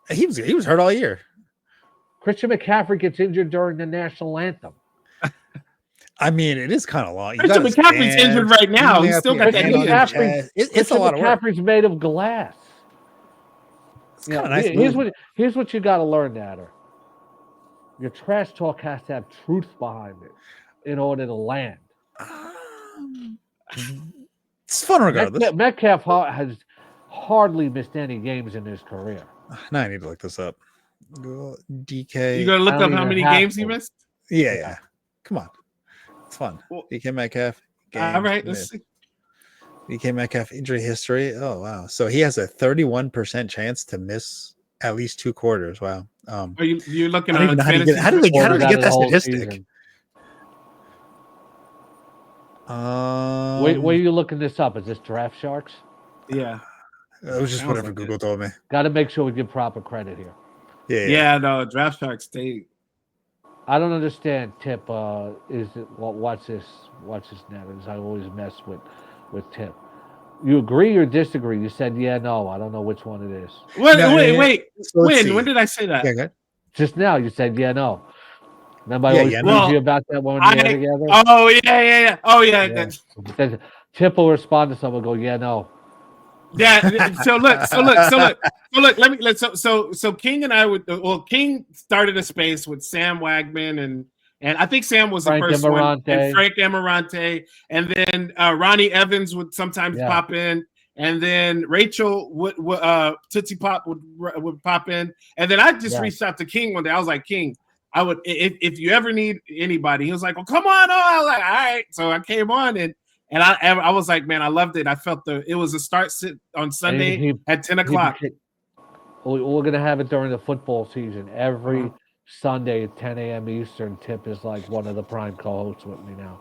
He was hurt all year.
Christian McCaffrey gets injured during the national anthem.
I mean, it is kind of long. You
Christian
got
McCaffrey's injured right now. He's still got that
Christian
knee injury.
McCaffrey,
It's a
Christian
lot of work.
McCaffrey's made of glass.
It's kind of nice.
Here's what you got to learn, Natter. Your trash talk has to have truth behind it in order to land.
It's fun regardless.
Metcalf has hardly missed any games in his career.
Now I need to look this up. DK.
You gonna look
I
up
don't
how
even
many
have
games he
to.
missed?
Yeah. Come on. It's fun.
Well,
DK Metcalf.
all right, let's see.
DK Metcalf injury history. Oh wow. So he has a 31% chance to miss at least 2 quarters. Wow.
Are you looking
I don't even
at
know
fantasy?
how do they
Quarters
get
out of
that
the whole
statistic?
season.
Where
Where are you looking this up? Is this Draft Sharks?
Yeah.
It was just
Sounds
whatever
like
Google
it.
told me.
Got to make sure we give proper credit here.
Yeah, no, Draft Sharks State.
I don't understand. Tip, is it? Well, watch this now. Because I always mess with Tip. You agree or disagree? You said yeah, no. I don't know which one it is.
Wait.
So let's see.
When did I say that?
Yeah, good.
Just now, you said yeah, no. Remember, I
Yeah,
always
yeah,
told
no.
you about that when we were together.
Oh yeah. Oh yeah.
Yeah. Then Tip will respond to someone, go yeah, no.
Yeah. So look. So King and I would. Well, King started a space with Sam Wagman and I think Sam was
Frank
the first
Emirante.
one, and Frank Emirante, and then Ronnie Evans would sometimes pop in, and then Rachel would Tootsie Pop would pop in, and then I just reached out to King one day. I was like, King, I would if you ever need anybody. He was like, well, come on. Oh, I was like, all right. So I came on and I was like, man, I loved it. I felt it was a start sit on Sunday at 10 o'clock.
We're gonna have it during the football season every Sunday at 10 a.m. Eastern. Tip is like one of the prime co-hosts with me now.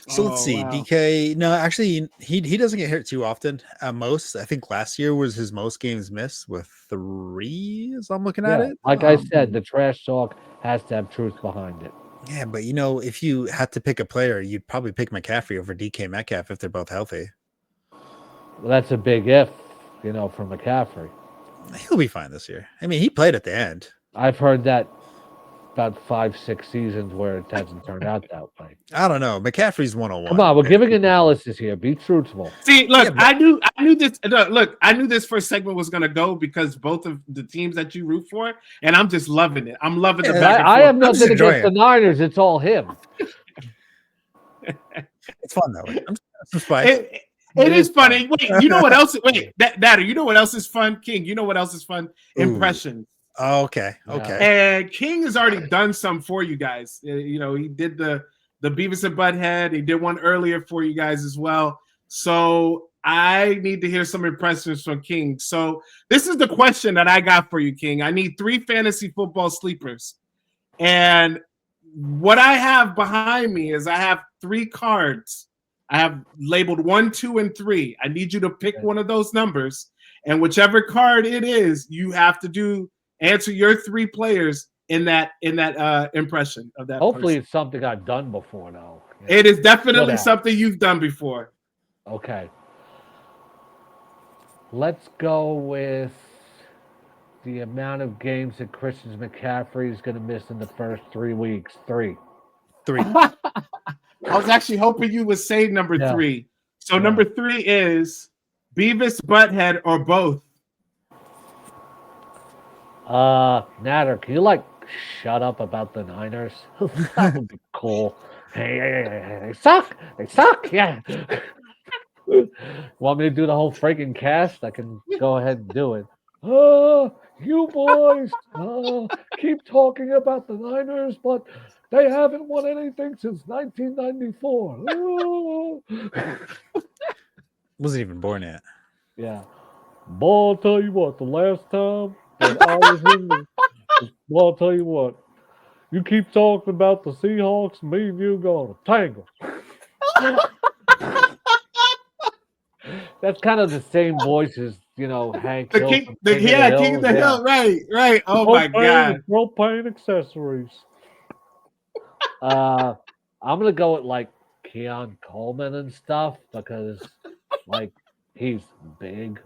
So let's see.
Wow.
DK. No, actually, he doesn't get hurt too often. Most, I think last year was his most games missed with 3. As I'm looking at it.
Like I said, the trash talk has to have truth behind it.
Yeah, but if you had to pick a player, you'd probably pick McCaffrey over DK Metcalf if they're both healthy.
Well, that's a big if, for McCaffrey.
He'll be fine this year. I mean, he played at the end.
I've heard that about 5-6 seasons where it hasn't turned out that way.
I don't know. McCaffrey's 101.
Come on, we're giving analysis here. Be truthful.
See, look, I knew this. Look, I knew this first segment was gonna go because both of the teams that you root for, and I'm just loving it. I'm loving the back and
I
forth.
have nothing against the Niners. It's all him.
It's fun though.
It is funny. Wait, you know what else? Wait, that you know what else is fun, King? You know what else is fun? Impressions.
Oh, okay.
And King has already done some for you guys. He did the Beavis and Butthead. He did one earlier for you guys as well. So I need to hear some impressions from King. So this is the question that I got for you, King. I need 3 fantasy football sleepers. And what I have behind me is I have 3 cards. I have labeled 1, 2, and 3. I need you to pick one of those numbers. And whichever card it is, you have to answer your 3 players in that impression of that.
Hopefully,
person.
it's something I've done before, though.
It is definitely something you've done before.
Okay. Let's go with the amount of games that Christian McCaffrey is going to miss in the first 3 weeks. 3.
I was actually hoping you would say number 3. So number 3 is Beavis, Butthead, or both.
Natter, can you shut up about the Niners? That would be cool. Hey, they suck. They suck. Yeah. Want me to do the whole freaking cast? I can go ahead and do it. You boys keep talking about the Niners, but they haven't won anything since 1994.
Wasn't even born yet.
Yeah. Boy, I'll tell you what, the last time that I was in well, I'll tell you what, you keep talking about the Seahawks, me and you going to tangle. That's kind of the same voice as Hank
The
Hill
king,
from
the
King of the
yeah,
Hill.
King of the Hill. Right. Oh my
Propane
god.
and propane accessories. I'm gonna go with like Keon Coleman and stuff because like he's big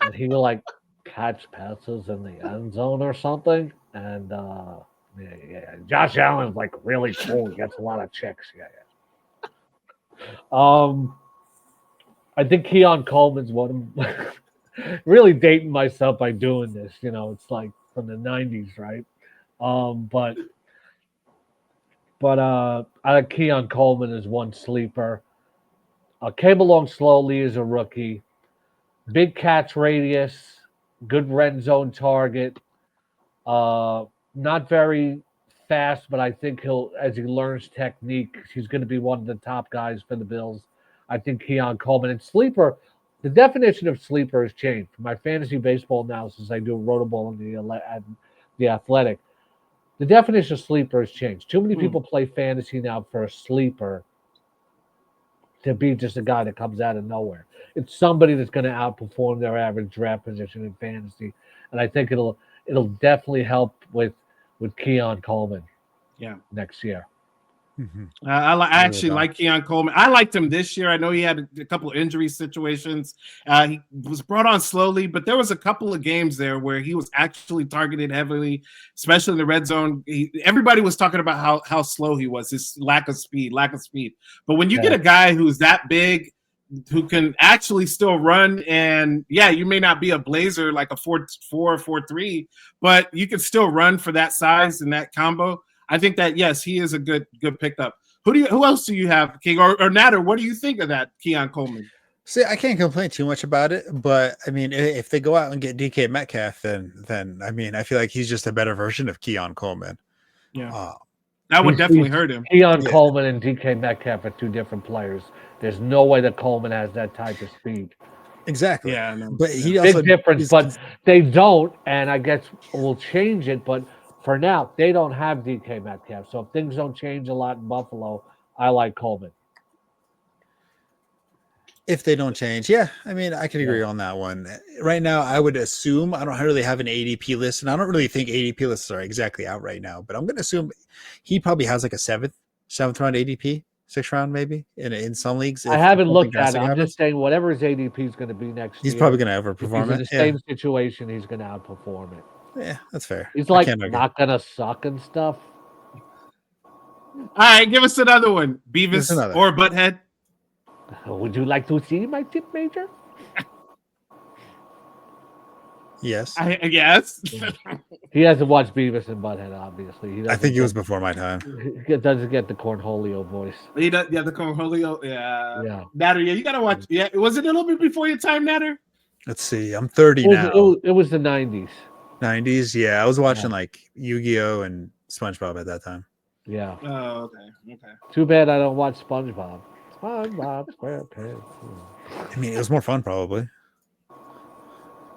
and he will like catch passes in the end zone or something. And yeah. Josh Allen's like really cool. He gets a lot of chicks. Yeah. I think Keon Coleman's one of really dating myself by doing this. It's like from the '90s, right? But I like Keon Coleman as one sleeper. Came along slowly as a rookie. Big catch radius, good red zone target. Not very fast, but I think as he learns technique, he's going to be one of the top guys for the Bills. I think Keon Coleman and sleeper. The definition of sleeper has changed. For my fantasy baseball analysis, I do a rotable and the Athletic. The definition of sleeper has changed. Too many people play fantasy now for a sleeper to be just a guy that comes out of nowhere. It's somebody that's going to outperform their average draft position in fantasy, and I think it'll definitely help with Keon Coleman.
Yeah.
Next year.
Mm-hmm.
I actually like Keon Coleman. I liked him this year. I know he had a couple of injury situations. He was brought on slowly, but there was a couple of games there where he was actually targeted heavily, especially in the red zone. Everybody was talking about how slow he was, his lack of speed. But when you get a guy who's that big, who can actually still run, and you may not be a blazer like a 4.4, 4.3, but you can still run for that size and that combo. I think that yes, he is a good pickup. Who else do you have, King or Natter? What do you think of that Keon Coleman?
See, I can't complain too much about it, but I mean, if they go out and get DK Metcalf, then I mean, I feel like he's just a better version of Keon Coleman.
Yeah, that would definitely hurt him.
Keon Coleman and DK Metcalf are two different players. There's no way that Coleman has that type of speed.
Exactly.
Yeah, no,
but he also
big difference. But they don't, and I guess we'll change it. But for now, they don't have DK Metcalf. So if things don't change a lot in Buffalo, I like Coleman.
If they don't change, I mean, I can agree on that one. Right now, I would assume I don't really have an ADP list, and I don't really think ADP lists are exactly out right now. But I'm going to assume he probably has like a seventh round ADP, 6th round maybe in some leagues.
I haven't looked at it. I'm just saying whatever his ADP is going to be next year.
He's probably going to overperform
it. In the same situation, he's going to outperform it.
Yeah, that's fair.
He's like not going to suck and stuff.
All right, give us another one, Beavis or Butthead.
Would you like to see my tip, Major?
Yes.
Yes.
He hasn't watched Beavis and Butthead, obviously.
I think he was before my time.
He doesn't get the Cornholio voice.
He does, the Cornholio. Yeah.
Yeah.
Natter, you got to watch. Yeah. Was it a little bit before your time, Natter?
Let's see. I'm 30 now.
It was the 90s.
90s? Yeah. I was watching like Yu-Gi-Oh! And SpongeBob at that time.
Yeah.
Oh, okay.
Too bad I don't watch SpongeBob. SpongeBob SquarePants.
I mean, it was more fun, probably.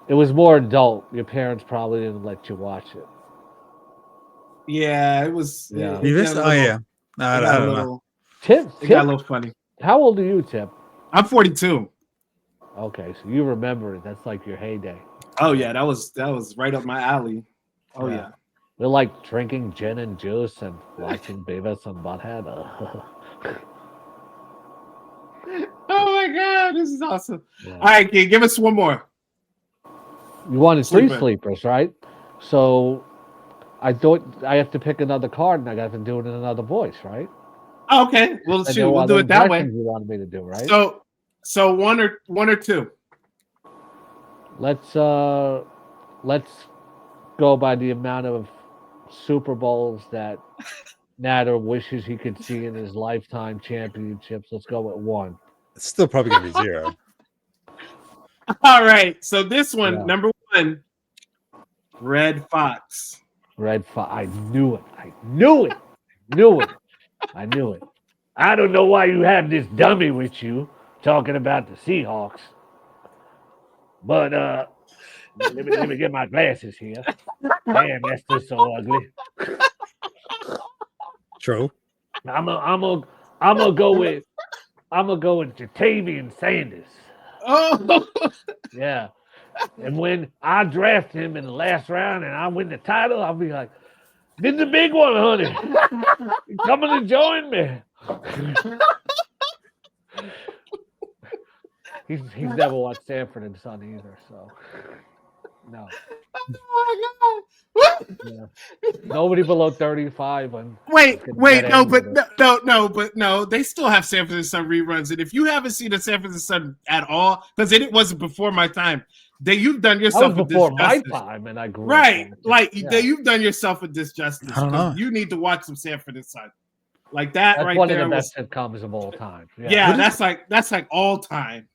It was more adult. Your parents probably didn't let you watch it.
Yeah, it was.
Yeah.
I don't know.
Tip,
it got a little funny.
How old are you, Tip?
I'm 42.
Okay, so you remember it. That's like your heyday.
Oh yeah, that was right up my alley. Oh yeah.
We're like drinking gin and juice and watching Beavis and Butthead.
Oh my god, this is awesome. Yeah. All right, King, give us one more.
You wanted three sleepers, right? So I thought I have to pick another card and I got to do it in another voice, right?
Oh, okay. Well, shoot, we'll do it that way.
You wanted me to do, right?
So one or two.
Let's go by the amount of Super Bowls that Natter wishes he could see in his lifetime championships. Let's go with one.
It's still probably gonna be 0.
All right. So this one, number 1, Red Fox.
Red Fox. I knew it. I knew it. I don't know why you have this dummy with you talking about the Seahawks. But let me get my glasses here. Damn, that's just so ugly.
True.
I'm gonna go with Jatavian Sanders.
Oh,
Yeah. And when I draft him in the last round and I win the title, I'll be like, "This is the big one, honey. You coming to join me?" He's never watched Sanford and Son either, so no.
oh my God.
Yeah. Nobody below 35 is
Wait,
gonna get
wait, no,
any
but
of this.
no. They still have Sanford and Son reruns, and if you haven't seen the Sanford and Son at all, because it wasn't before my time, then you've done
That was
yourself a
before my
disjustice.
time, and I grew up
Right,
watching.
like
Yeah.
you've done yourself a disjustice
I don't
because
know.
you need to watch some Sanford and Son. Like that
That's
right
one
there
of the
was,
best sitcoms of all time.
yeah,
What is-
that's like all time.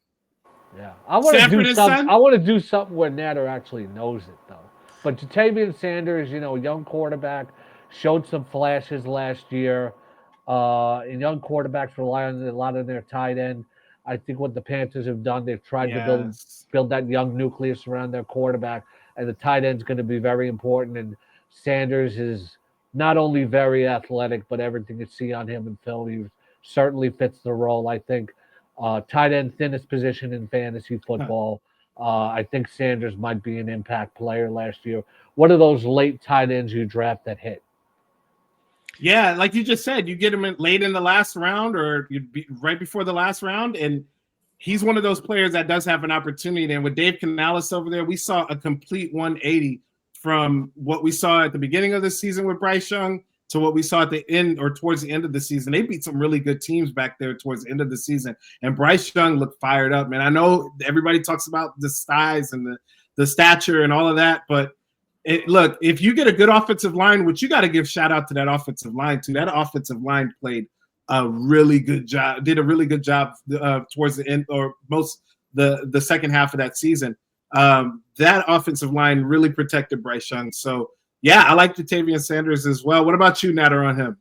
Yeah, I want to
Sanford
do
and
something.
Son?
I want to do something where Natter actually knows it, though. But Jatavian Sanders, young quarterback, showed some flashes last year. And young quarterbacks rely on a lot of their tight end. I think what the Panthers have done, they've tried to
Yes.
build that young nucleus around their quarterback, and the tight end's going to be very important. And Sanders is not only very athletic, but everything you see on him in film, he certainly fits the role. I think tight end thinnest position in fantasy football. I think Sanders might be an impact player last year. What are those late tight ends you draft that hit?
Yeah, like you just said, you get him late in the last round or you'd be right before the last round, and he's one of those players that does have an opportunity. And with Dave Canales over there, we saw a complete 180 from what we saw at the beginning of the season with Bryce Young to what we saw at the end or towards the end of the season. They beat some really good teams back there towards the end of the season, and Bryce Young looked fired up, man. I know everybody talks about the size and the stature and all of that, but look, if you get a good offensive line, which you got to give shout out to that offensive line too. That offensive line played a really good job, did a really good job towards the end or most the second half of that season. That offensive line really protected Bryce Young. So yeah, I like Jatavian Sanders as well. What about you, Natter, on him?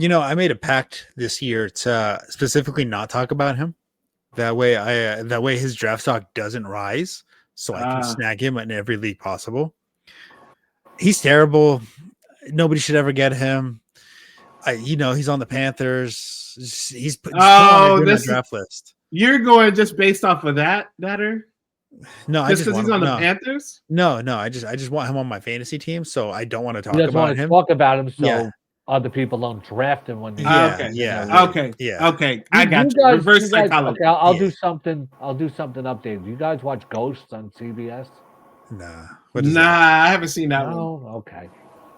I made a pact this year to specifically not talk about him. That way his draft stock doesn't rise, so I can snag him in every league possible. He's terrible. Nobody should ever get him. He's on the Panthers. He's put on my draft list.
You're going just based off of that, Natter?
No,
just because he's on the Panthers.
No, I just want him on my fantasy team, so I don't want to talk
You just
about
want to
him.
talk about him, so
Yeah.
other people don't draft him when they.
Okay. I got you. Reverse psychology.
Okay, I'll do something. I'll do something updated. Do you guys watch Ghosts on CBS?
Nah.
I haven't seen that one.
Okay.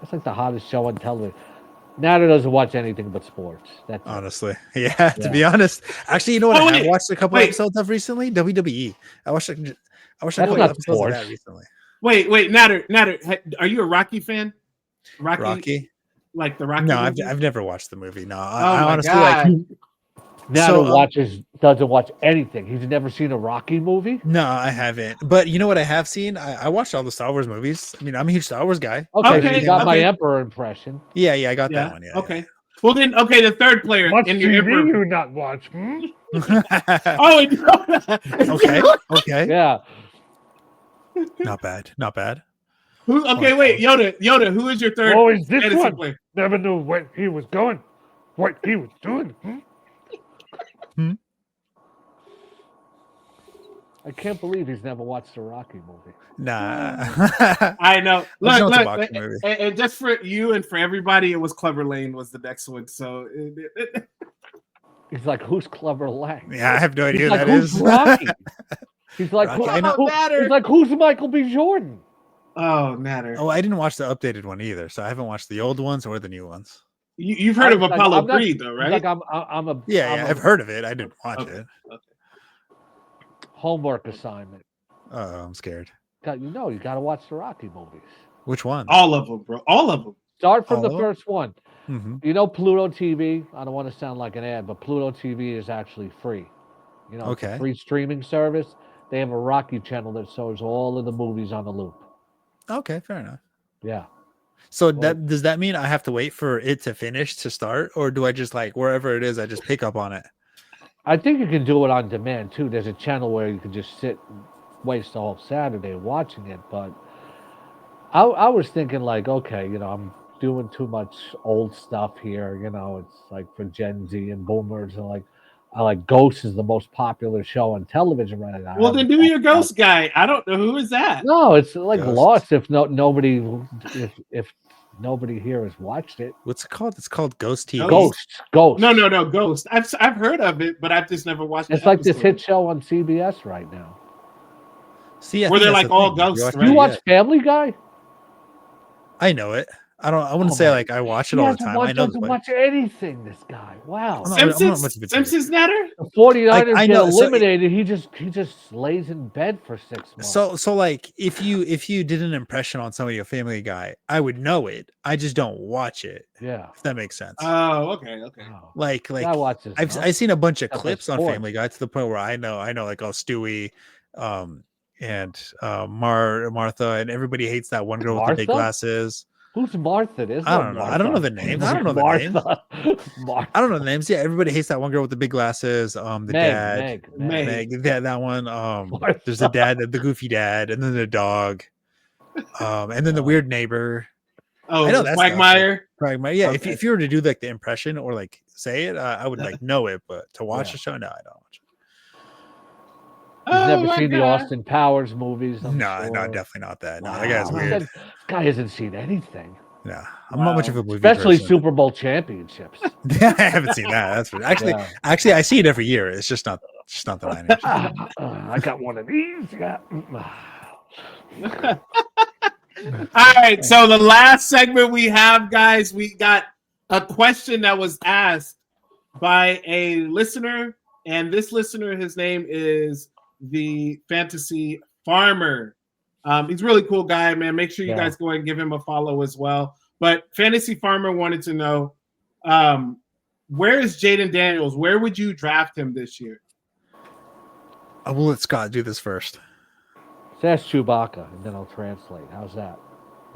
That's like the hottest show on television. Natter doesn't watch anything but sports. That's
honestly, yeah. To be honest, actually, you know what? I have watched a couple episodes of recently. WWE. I watched a couple episodes of that recently.
Wait, Natter. Are you a Rocky fan?
Rocky?
Like the Rocky?
No, I've never watched the movie. No, I honestly
Natter doesn't watch anything. He's never seen a Rocky movie?
No, I haven't. But you know what I have seen? I watched all the Star Wars movies. I mean, I'm a huge Star Wars guy.
Okay. You got my Emperor impression.
Yeah, I got that one. Yeah.
Okay. Well then, the third player
what
in your
Emperor you not watch?
Okay.
Yeah.
Not bad.
Wait, Yoda. Who is your third?
Oh, is this one?
Player?
Never knew where he was going, what he was doing. I can't believe he's never watched a Rocky movie.
Nah.
I know. Look, and just for you and for everybody, it was Clever Lane was the next one. So
he's like, who's Clever Lane?
Yeah, I have no idea
who
that is.
Rocky? He's like,
Natter.
He's like, who's Michael B. Jordan?
Oh, Natter.
Oh, I didn't watch the updated one either, so I haven't watched the old ones or the new ones.
You've heard of Apollo Creed, though, right?
Like
I've heard of it. I didn't watch it.
Okay.
Homework assignment.
Oh, I'm scared.
You got to watch the Rocky movies.
Which one?
All of them, bro. All of them.
Start from the first one.
Mm-hmm.
You know, Pluto TV. I don't want to sound like an ad, but Pluto TV is actually free. It's a free streaming service. They have a Rocky channel that shows all of the movies on the loop.
Okay, fair enough.
Yeah.
So does that mean I have to wait for it to finish to start, or do I just wherever it is, I just pick up on it?
I think you can do it on demand too. There's a channel where you can just sit, waste the whole Saturday watching it. But I was thinking okay, I'm doing too much old stuff here. It's like for Gen Z and boomers, and I like Ghost is the most popular show on television right now.
Well, then do your ghost guy. I don't know who is that.
No, it's like
Ghost.
Lost. If if nobody here has watched it,
What's it called? It's called Ghost TV.
Ghost.
No, Ghost. I've heard of it, but I've just never watched.
It's
the
like this
episode.
hit show on CBS right now.
See, I
Where
think
they're
that's
like
the
all
thing.
ghosts,
You
right?
You watch
it.
Family Guy?
I know it. I wouldn't
Oh
say
my-
like I watch it
He
all the
hasn't
time.
watched,
I know
doesn't
the
watch anything. This guy. Wow.
I'm not much
Simpsons.
of a TV.
Simpsons Natter.
The 49ers
I
get
know, so
eliminated. he just lays in bed for 6 months.
So like if you did an impression on somebody, a Family Guy, I would know it. I just don't watch it.
yeah.
If that makes sense.
Oh, okay.
Wow.
like
I watch this.
I've seen a bunch of
Except for
clips on
sports.
Family Guy to the point where I know like Stewie, and Martha, and everybody hates that one girl with the big
Martha?
glasses.
Who's Martha? There's
I
no
don't know.
Martha.
I don't know the names. I don't know the names.
Martha. Martha.
I don't know the names. Yeah, everybody hates that one girl with the big glasses. The dad,
Meg.
that one.
Martha.
There's the dad, the goofy dad, and then the dog, and then the weird neighbor.
Oh,
I know that's
Quagmire.
Right, yeah.
Okay.
If you were to do like the impression or like say it, I would like know it, but to watch
Yeah.
the show, no, I don't watch it.
You've
Oh
never
my
seen the
God.
Austin Powers movies? I'm
No,
sure.
definitely not that. No,
Wow.
that guy's weird.
This guy hasn't seen anything,
No, I'm not much of a movie
especially
person.
Super Bowl championships.
I haven't seen that. That's for, actually,
Yeah.
actually, I see it every year. It's just not the Niners.
I got one of these.
All right. So the last segment we have, guys, we got a question that was asked by a listener, and this listener, his name is the Fantasy Farmer. He's a really cool guy, man. Make sure you guys go and give him a follow as well. But Fantasy Farmer wanted to know, where is Jaden Daniels? Where would you draft him this year?
I will let Scott do this first.
That's Chewbacca, and then I'll translate. How's that?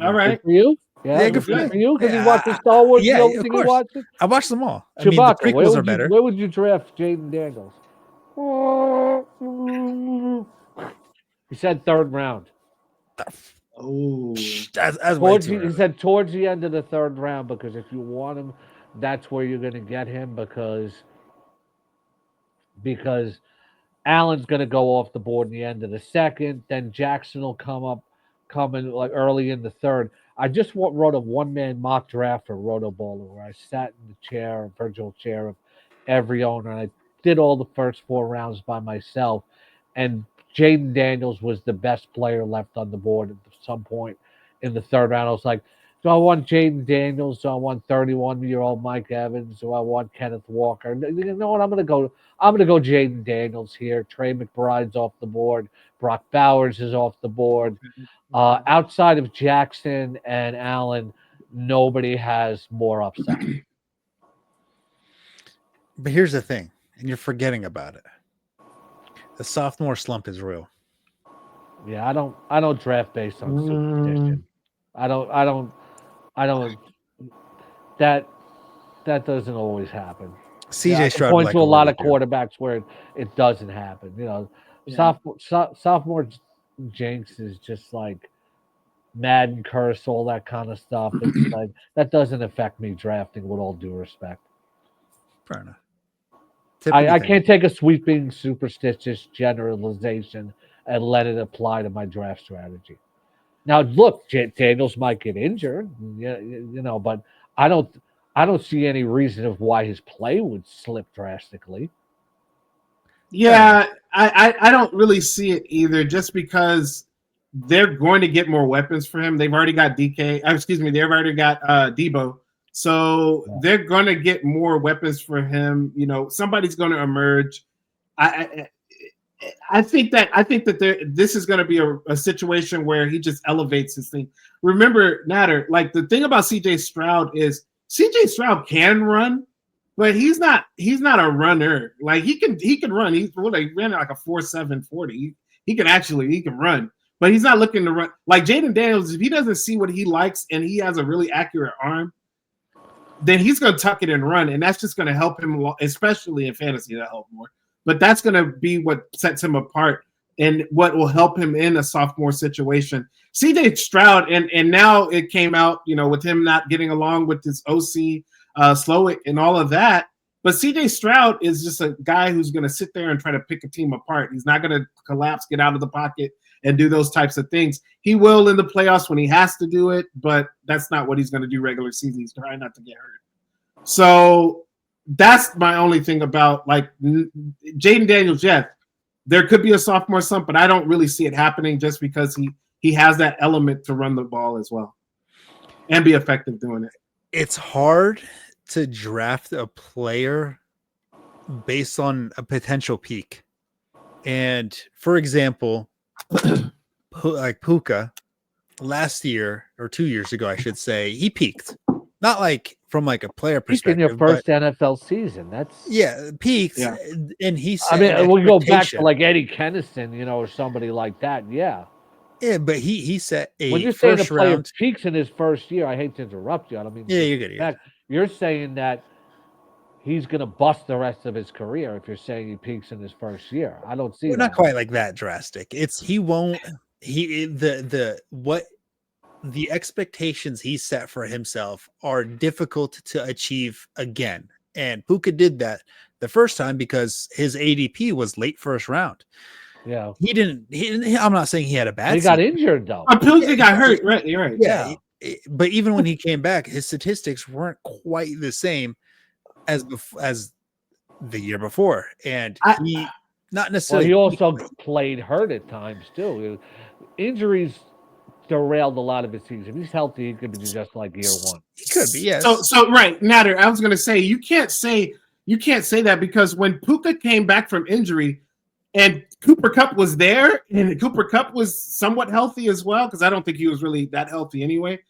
All right.
Good for you? Yeah,
good
good
for
for you? Because
Yeah,
you watch the Star Wars
yeah,
films
of
and
course.
you watch it?
I watched them all. I mean, the
Chewbacca,
prequels are better.
where would you draft Jaden Daniels? He said third round.
Oh,
As way too
He
early.
said towards the end of the third round, because if you want him, that's where you're going to get him, because Allen's going to go off the board in the end of the second. Then Jackson will come in like early in the third. I just wrote a one-man mock draft for Rotoballer where I sat in the chair, virtual chair of every owner, and I did all the first 4 rounds by myself. And Jaden Daniels was the best player left on the board at some point in the third round. I was like, do I want Jaden Daniels? Do I want 31-year-old Mike Evans? Do I want Kenneth Walker? You know what? I'm gonna go Jaden Daniels here. Trey McBride's off the board. Brock Bowers is off the board. Outside of Jackson and Allen, nobody has more upside.
But here's the thing, and you're forgetting about it. The sophomore slump is real.
Yeah, I don't draft based on superstition. I don't that doesn't always happen.
CJ Stroud
Point
like
to a lot of
really do.
quarterbacks where it doesn't happen. You know,
Yeah.
sophomore jinx is just like Madden curse, all that kind of stuff. It's like that doesn't affect me drafting, with all due respect.
Fair enough.
I can't take a sweeping superstitious generalization and let it apply to my draft strategy. Now, look, Daniels might get injured, you know, but I don't see any reason of why his play would slip drastically.
Yeah, I don't really see it either, just because they're going to get more weapons for him. They've already got they've already got Debo. So they're going to get more weapons for him. You know, somebody's going to emerge. I think that this is going to be a situation where he just elevates his thing. Remember, Natter, like the thing about CJ Stroud is CJ Stroud can run, but he's not a runner. Like he can run. He ran like a 4.7 40. He can run, but he's not looking to run. Like Jaden Daniels, if he doesn't see what he likes and he has a really accurate arm, then he's going to tuck it and run, and that's just going to help him, especially in fantasy. That'll help more. But that's going to be what sets him apart and what will help him in a sophomore situation. CJ Stroud, and now it came out, you know, with him not getting along with his OC, Slowick, and all of that. But CJ Stroud is just a guy who's going to sit there and try to pick a team apart. He's not going to collapse, get out of the pocket, and do those types of things. He will in the playoffs when he has to do it, but that's not what he's going to do regular season. He's trying not to get hurt. So that's my only thing about like Jaden Daniels. Yes, there could be a sophomore slump, but I don't really see it happening just because he has that element to run the ball as well and be effective doing it.
It's hard to draft a player based on a potential peak. And for example, like Puka last year or 2 years ago, I should say, he peaked. Not like from like a player perspective.
In your first NFL season, that's
peaked.
Yeah.
And he
I
said,
mean, we go back to like Eddie Kennison, or somebody like that. Yeah.
Yeah, but he set a
when you're saying a
first
player
round.
peaks in his first year, I hate to interrupt you. I don't mean
Yeah, you're good.
You're saying that he's going to bust the rest of his career if you're saying he peaks in his first year. I don't see that.
Not quite like that drastic. The expectations he set for himself are difficult to achieve again. And Puka did that the first time because his ADP was late first round.
Yeah.
He didn't I'm not saying he had a bad
He got injured though.
Puka got hurt, right? You're right.
Yeah. But even when he came back, his statistics weren't quite the same as the year before. And he not necessarily.
Well, he also played hurt at times too. Injuries derailed a lot of his season. If he's healthy, he could be just like year one.
He could be, yes.
So right, Nader, I was going to say you can't say that because when Puka came back from injury, and Cooper Kupp was there, and Cooper Kupp was somewhat healthy as well, because I don't think he was really that healthy anyway.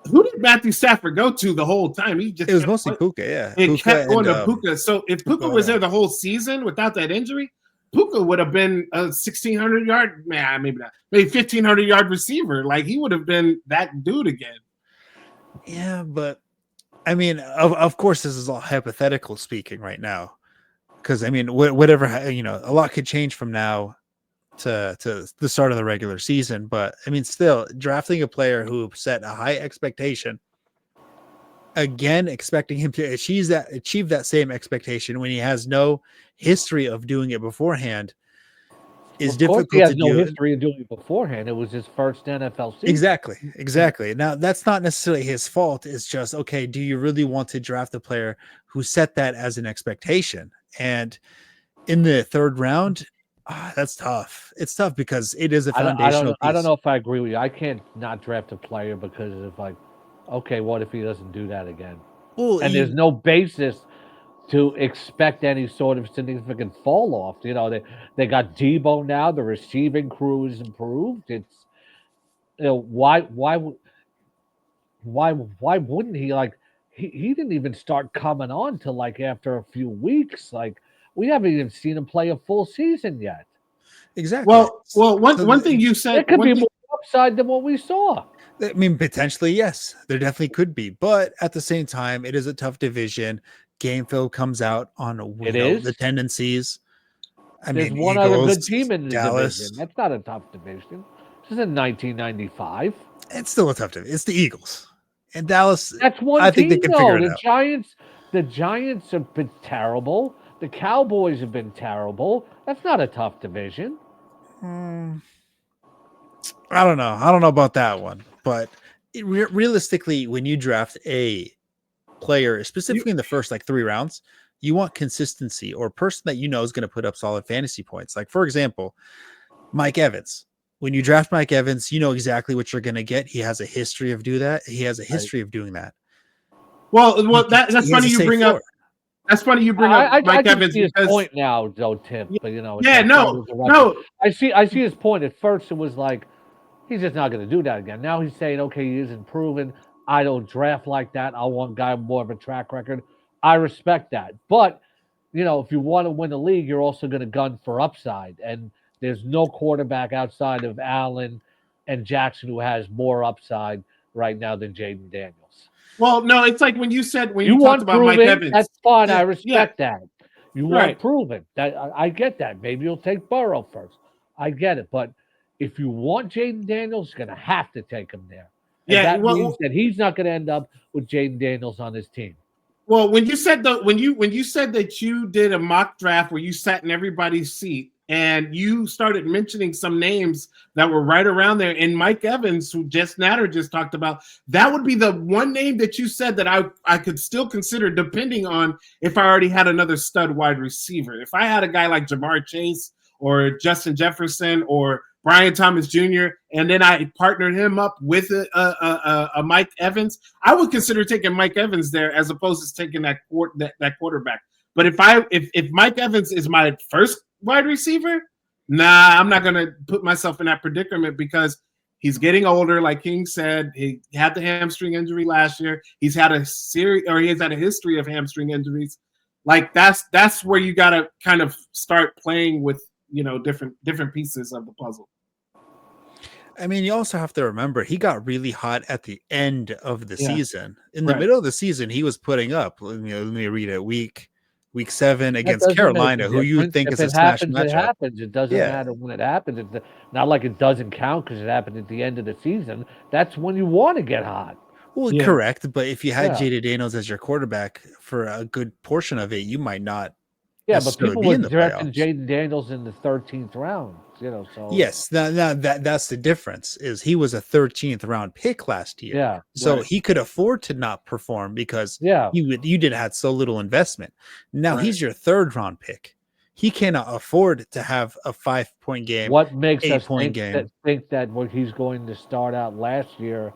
Who did Matthew Stafford go to the whole time? It
was mostly Puka, yeah.
It kept going to Puka. So if Puka was there the whole season without that injury, Puka would have been a 1,600 yard, maybe not, maybe 1,500 yard receiver. Like he would have been that dude again.
Yeah, but I mean, of course, this is all hypothetical speaking right now. Because I mean, whatever, a lot could change from now to the start of the regular season. But I mean, still drafting a player who set a high expectation, again, expecting him to achieve that same expectation when he has no history of doing it beforehand is difficult.
He has no history of doing it beforehand. It was his first NFL season.
Exactly. Now, that's not necessarily his fault. It's just, okay, do you really want to draft a player who set that as an expectation? And in the third round, that's tough. It's tough because it is a foundational piece.
I don't know if I agree with you. I can't not draft a player because of like, okay, what if he doesn't do that again? Well, there's no basis to expect any sort of significant fall off. They got Debo now. The receiving crew is improved. It's why wouldn't he like? He didn't even start coming on till like after a few weeks. Like we haven't even seen him play a full season yet.
Exactly.
Well, one thing you said,
it could be more upside than what we saw.
I mean, potentially, yes, there definitely could be, but at the same time, it is a tough division. Game film comes out on the tendencies.
There's one other good team in the division. That's not a tough division. This is in 1995.
It's still a tough division. It's the Eagles and Dallas.
That's one team. I think they can figure it out. The Giants have been terrible. The Cowboys have been terrible. That's not a tough division.
I don't know. I don't know about that one, but realistically, when you draft a player, specifically in the first like 3 rounds, you want consistency or a person that is going to put up solid fantasy points. Like, for example, Mike Evans. When you draft Mike Evans, you know exactly what you're going to get. He has a history of doing that. Doing that.
Well, that's funny you bring up. That's funny you bring up Mike Evans.
See his point now, though, Tim. But
no.
I see his point. At first, it was like he's just not going to do that again. Now he's saying, okay, he isn't proven. I don't draft like that. I want a guy with more of a track record. I respect that. But, if you want to win the league, you're also going to gun for upside. And there's no quarterback outside of Allen and Jackson who has more upside right now than Jaden Daniels.
Well, no, it's like when you talked about
proven,
Mike Evans.
That's fine. I respect that. You want proven. I get that. Maybe you'll take Burrow first. I get it. But if you want Jaden Daniels, you're going to have to take him there. And that means that he's not going to end up with Jaden Daniels on his team.
Well, when you said when you said that you did a mock draft where you sat in everybody's seat and you started mentioning some names that were right around there, and Mike Evans, who just Natter just talked about, that would be the one name that you said that I could still consider, depending on if I already had another stud wide receiver. If I had a guy like Jamar Chase or Justin Jefferson or Brian Thomas Jr., and then I partnered him up with a Mike Evans, I would consider taking Mike Evans there as opposed to taking that quarterback. But if Mike Evans is my first wide receiver, nah, I'm not going to put myself in that predicament because he's getting older. Like King said, he had the hamstring injury last year. He has had a history of hamstring injuries. Like that's where you got to kind of start playing with, different pieces of the puzzle.
I mean, you also have to remember he got really hot at the end of the season. In the
Right.
middle of the season, he was putting up. Let me read it. Week 7
That
against
doesn't make a
Carolina, who you
difference.
think
If
is a
it
smash
happens,
matchup.
it happens. It doesn't
Yeah.
matter when it happens. It's not like it doesn't count because it happened at the end of the season. That's when you want to get hot.
Well,
Yeah.
correct. But if you had
Yeah.
Jada Daniels as your quarterback for a good portion of it, you might not
Yeah, but
necessarily
people
be
were
in the
drafting
playoffs.
Jaden Daniels in the 13th round. So
Yes, that's the difference. Is he was a 13th round pick last year,
yeah,
so
right.
he could afford to not perform because
yeah.
you did had so little investment. Now
Right.
he's your 3rd round pick. He cannot afford to have a 5-point game,
What makes us
8-point game.
think that when he's going to start out last year,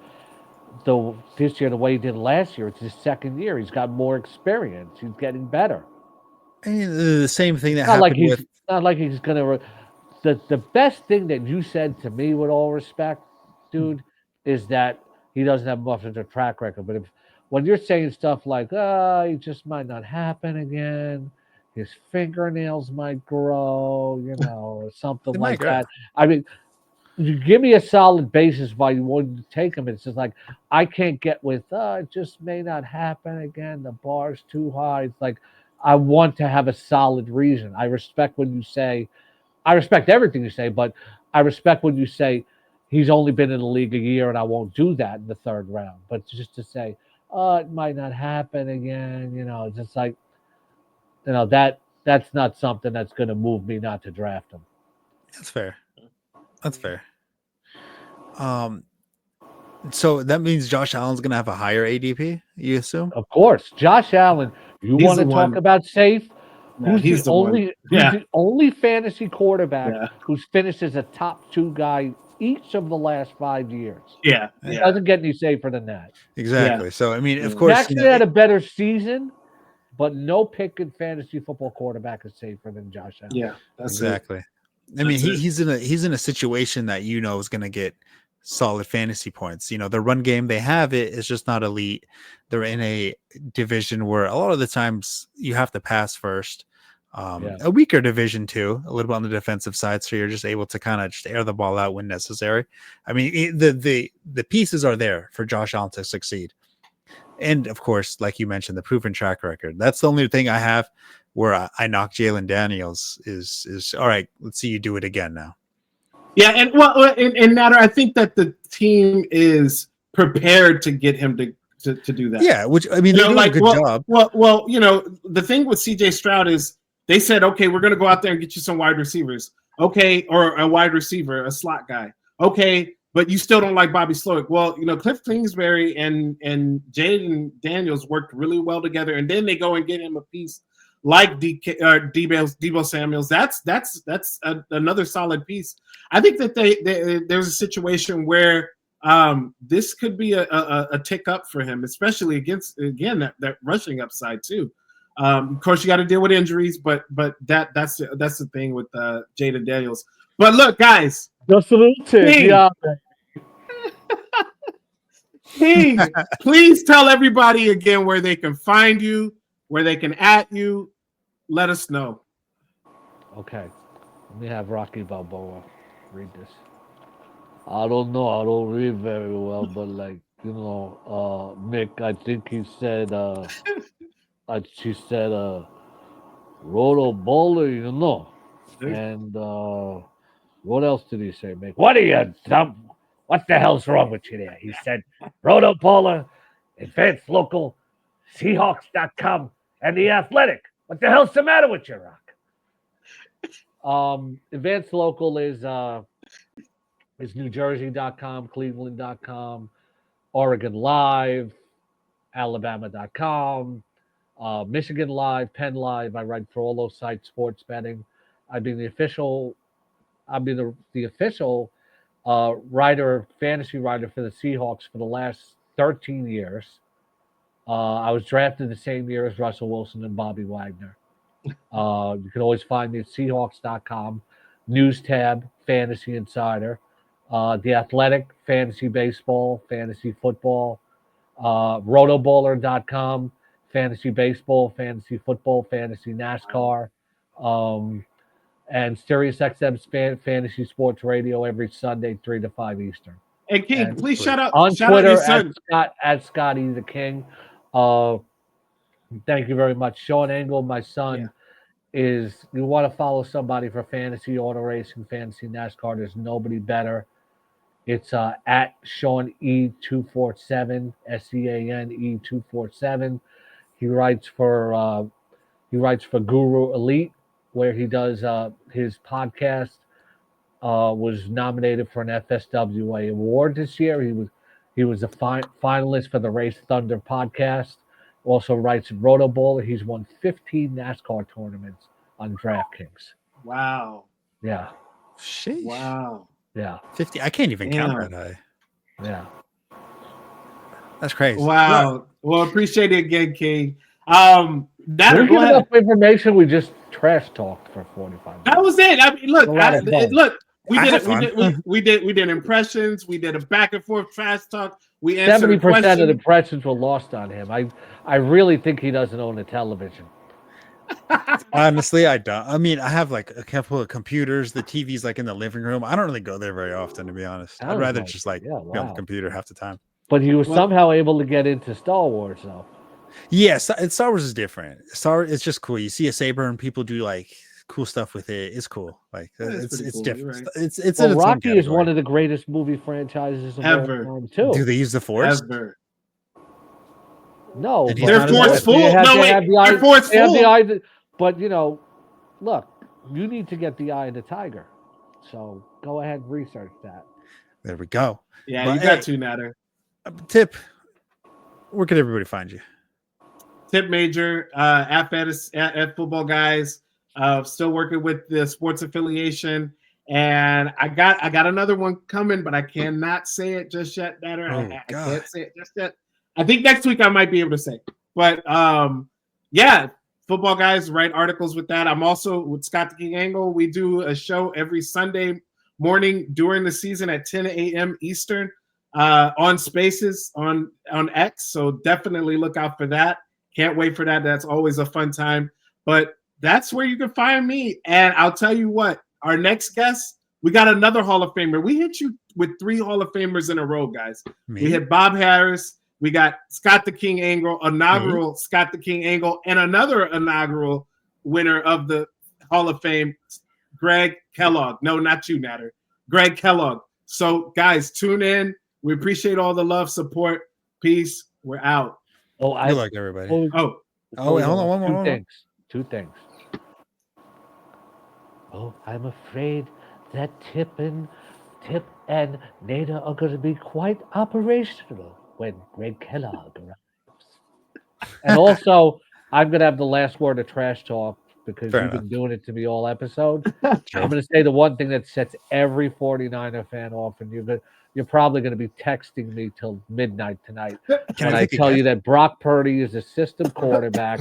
this year the way he did last year, it's his second year. He's got more experience. He's getting better.
And the same thing that
Not like
happened with
not like he's gonna. The best thing that you said to me, with all respect, dude, is that he doesn't have much of a track record. But when you're saying stuff like, it just might not happen again, his fingernails might grow, or something
it might
like
grow.
that. I mean, you give me a solid basis why you wouldn't take him. It's just like I can't get with, it just may not happen again. The bar's too high. It's like I want to have a solid reason. I respect when you say, I respect everything you say, but I respect when you say he's only been in the league a year and I won't do that in the 3rd round. But just to say, it might not happen again, just like, that's not something that's going to move me not to draft him.
That's fair. That's fair. So that means Josh Allen's gonna have a higher ADP, you assume?
Of course, Josh Allen. You
He's
want to
the
talk
one.
about safe?
Yeah,
Who's
he's
the
the one.
only?
Yeah.
Who's the only fantasy quarterback
Yeah.
who's finished as a top 2 guy each of the last 5 years?
Yeah.
It
Yeah.
doesn't get any safer than that.
Exactly. So I mean, of
Yeah.
course,
Jackson had a better season, but no pick in fantasy football quarterback is safer than Josh Allen.
Yeah. That's
exactly. I mean, he's in a situation that is going to get solid fantasy points. The run game they have is just not elite. They're in a division where a lot of the times you have to pass first. A weaker division too, a little bit on the defensive side, so you're just able to kind of just air the ball out when necessary. I mean, the pieces are there for Josh Allen to succeed. And of course, like you mentioned, the proven track record. That's the only thing I have where I knock Jalen Daniels is all right. Let's see you do it again now.
Yeah, and well, in Natter, I think that the team is prepared to get him to do that.
Yeah, which I mean, they do a good job.
Well, the thing with CJ Stroud is they said, okay, we're going to go out there and get you some wide receivers, okay, or a wide receiver, a slot guy, okay. But you still don't like Bobby Slowick. Well, Cliff Kingsbury and Jaden Daniels worked really well together, and then they go and get him a piece like Debo Samuels. That's another solid piece. I think that there's a situation where this could be a tick up for him, especially against that rushing upside too. Of course, you got to deal with injuries, but that's the thing with Jaden Daniels. But look, guys.
Just a little tip. Yeah.
King, please tell everybody again where they can find you, where they can at you. Let us know.
Okay. Let me have Rocky Balboa read this. I don't know. I don't read very well, but Mick, I think he said, she said, Roto Bowler, And what else did he say, Mick? What are you dumb? What the hell's wrong with you there? He said, Roto Bowler, Advanced Local, Seahawks.com and The Athletic. What the hell's the matter with you, Rock? Advanced Local is NewJersey.com, Cleveland.com, Oregon Live, Alabama.com, Michigan Live, Penn Live. I write for all those sites, sports betting. I've been the official fantasy writer for the Seahawks for the last 13 years. I was drafted the same year as Russell Wilson and Bobby Wagner. You can always find me at Seahawks.com, News tab, Fantasy Insider, The Athletic, Fantasy Baseball, Fantasy Football, Rotoballer.com, Fantasy Baseball, Fantasy Football, Fantasy NASCAR, and SiriusXM's Fantasy Sports Radio every Sunday, 3 to 5 Eastern.
And King, please shout out
on
shout
Twitter
out your son.
at Scotty the King. Thank you very much. Sean Engel, my son, is you want to follow somebody for fantasy auto racing, fantasy NASCAR. There's nobody better. It's at Sean E247, SEAN E247. He writes for Guru Elite, where he does his podcast. Was nominated for an FSWA award this year. He was a finalist for the Race Thunder podcast. Also writes Rotoballer. He's won 15 NASCAR tournaments on DraftKings.
Wow.
Yeah.
Sheesh.
Wow.
Yeah.
50. I can't even count that high.
Yeah.
That's crazy.
Wow. Well, appreciate it again, King.
We give enough information. We just trash talked for 45 minutes.
That was it. I mean, look. We did impressions. We did a back and forth trash talk. We answered
70% of the impressions were lost on him. I really think he doesn't own a television.
Honestly, I don't. I mean, I have like a couple of computers. The TV's like in the living room. I don't really go there very often, to be honest. I'd rather just be on the computer half the time.
But he was somehow able to get into Star Wars, though.
Yes, Star Wars is different. It's just cool. You see a saber and people do like cool stuff with it. It's cool. Like it's cool, different. Right. It's
Rocky is one of the greatest movie franchises of
ever.
all time too.
Do they use the Force?
Ever.
No,
they're forceful. They're forceful.
But look, you need to get the eye of the tiger. So go ahead and research that.
There we go.
Yeah, but, you got to, Natter.
Tip, where can everybody find you?
Tip Major, at Football Guys. Still working with the sports affiliation. And I got another one coming, but I cannot say it just yet, Natter. I can't say it just yet. I think next week I might be able to say. But yeah, Football Guys write articles with that. I'm also with Scott the King Engel. We do a show every Sunday morning during the season at 10 a.m. Eastern on Spaces on X. So definitely look out for that. Can't wait for that. That's always a fun time. But that's where you can find me. And I'll tell you what, our next guest, we got another Hall of Famer. We hit you with 3 Hall of Famers in a row, guys. We hit Bob Harris. We got Scott the King Engel, inaugural Scott the King Engel, and another inaugural winner of the Hall of Fame, Greg Kellogg. No, not you, Natter. Greg Kellogg. So, guys, tune in. We appreciate all the love, support. Peace. We're out.
Good luck, everybody.
Wait,
hold on. One more.
Two things. Oh, I'm afraid that Tip and Nada are going to be quite operational when Greg Kellogg arrives. And also, I'm going to have the last word of trash talk because you've been doing it to me all episode. I'm going to say the one thing that sets every 49er fan off, and you're probably going to be texting me till midnight tonight when I tell you that Brock Purdy is a system quarterback.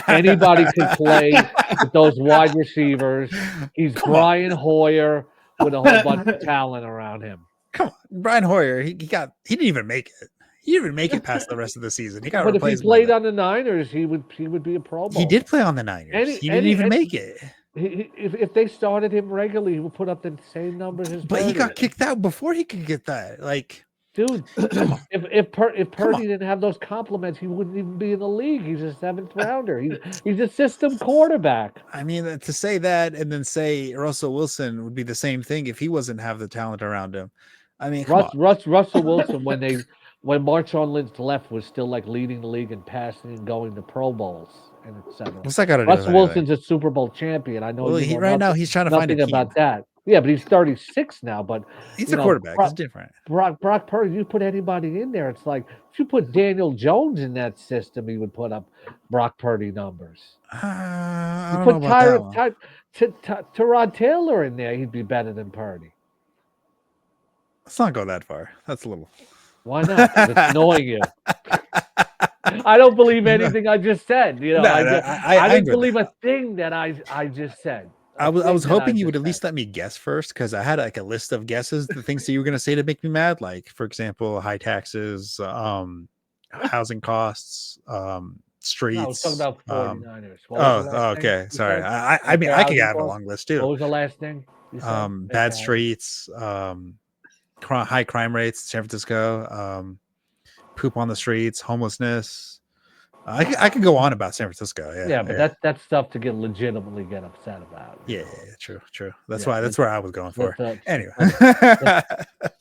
Anybody can play with those wide receivers. He's Brian Hoyer with a whole bunch of talent around him.
Come on, Brian Hoyer. He didn't even make it. He didn't even make it past the rest of the season. He got
but if he played on the Niners, he would be a Pro Bowl.
He did play on the Niners. He didn't even make it.
If they started him regularly, he would put up the same numbers as.
But Purdy. He got kicked out before he could get that. Like,
dude, if Purdy didn't have those compliments, he wouldn't even be in the league. He's a 7th rounder. He's a system quarterback.
I mean, to say that and then say Russell Wilson would be the same thing if he wasn't have the talent around him. I mean,
Russell Wilson when Marshawn Lynch left was still like leading the league in passing and going to Pro Bowls and etc.
What's that got to do with
Russell
anything?
Wilson's a Super Bowl champion. I know
Well,
you know
right now he's trying to find a
nothing
team.
about that. Yeah, but he's 36 now. But
He's
you
a
know,
quarterback. It's different.
Brock Purdy, you put anybody in there, it's like if you put Daniel Jones in that system, he would put up Brock Purdy numbers.
I
You
don't know
put
about that one.
Tyrod Taylor in there, he'd be better than Purdy.
Let's not go that far. That's a little.
Why not? 'Cause it's annoying you. I don't believe anything I just said. You know,
No,
I didn't
agree with
believe
that.
a thing that I just said.
I was
thing that
hoping you would
just
at least
said.
let me guess first because I had like a list of guesses, the things that you were gonna say to make me mad, like for example, high taxes, housing costs,
No, I was talking
streets.
about 49ers. What was the last thing
Okay,
you
sorry.
said?
I mean,
Fair
I could
housing
have a
costs?
long list
What
too.
was the last thing you said?
Bad streets, high crime rates, San Francisco, poop on the streets, homelessness. I could go on about San Francisco.
Yeah, but that's stuff to legitimately get upset about.
Yeah, true. That's
Yeah,
that's where I was going for. Anyway,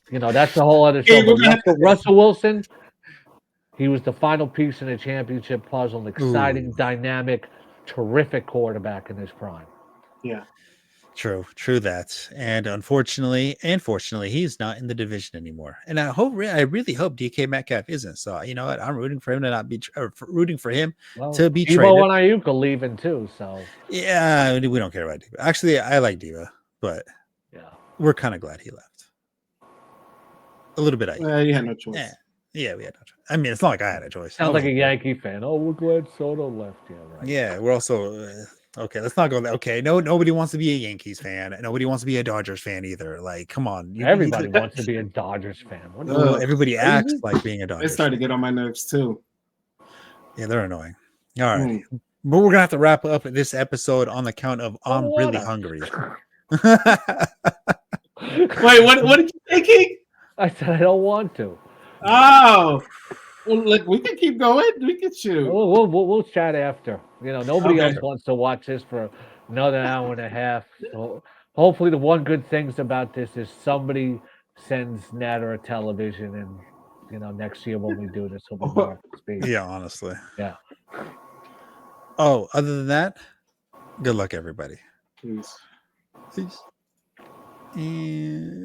you know, that's a whole other show. But Russell Wilson, he was the final piece in a championship puzzle, an exciting, dynamic, terrific quarterback in his prime.
Yeah.
True that. And unfortunately, he's not in the division anymore. And I really hope DK Metcalf isn't. So you know what? I'm rooting for him to not be rooting for him to be traded.
Debo and Ayuk are leaving too. So
yeah, we don't care about Diva. Actually, I like Diva, but
yeah,
we're kind of glad he left. A little bit.
You had no choice.
Yeah, we had no choice. I mean, it's not like I had a choice.
Sounds like a Yankee fan. Oh, we're glad Soto left. Yeah, right.
Yeah, we're also okay. Let's not go there. Okay, nobody wants to be a Yankees fan. Nobody wants to be a Dodgers fan either. Like, come on.
Everybody wants to be a Dodgers fan.
Everybody acts like being a Dodgers.
They started to get on my nerves too.
Yeah, they're annoying. All right, but we're gonna have to wrap up this episode on the count of I'm really hungry.
Wait, what did you say, King?
I said I don't want to.
Oh, well, look, we can keep going. We can shoot.
We'll chat after. You know, nobody else wants to watch this for another hour and a half. So hopefully, the one good things about this is somebody sends Natter a television, and you know, next year when we do this, we'll be more up to speed.
Yeah, honestly.
Yeah.
Oh, other than that, good luck, everybody.
Peace.
And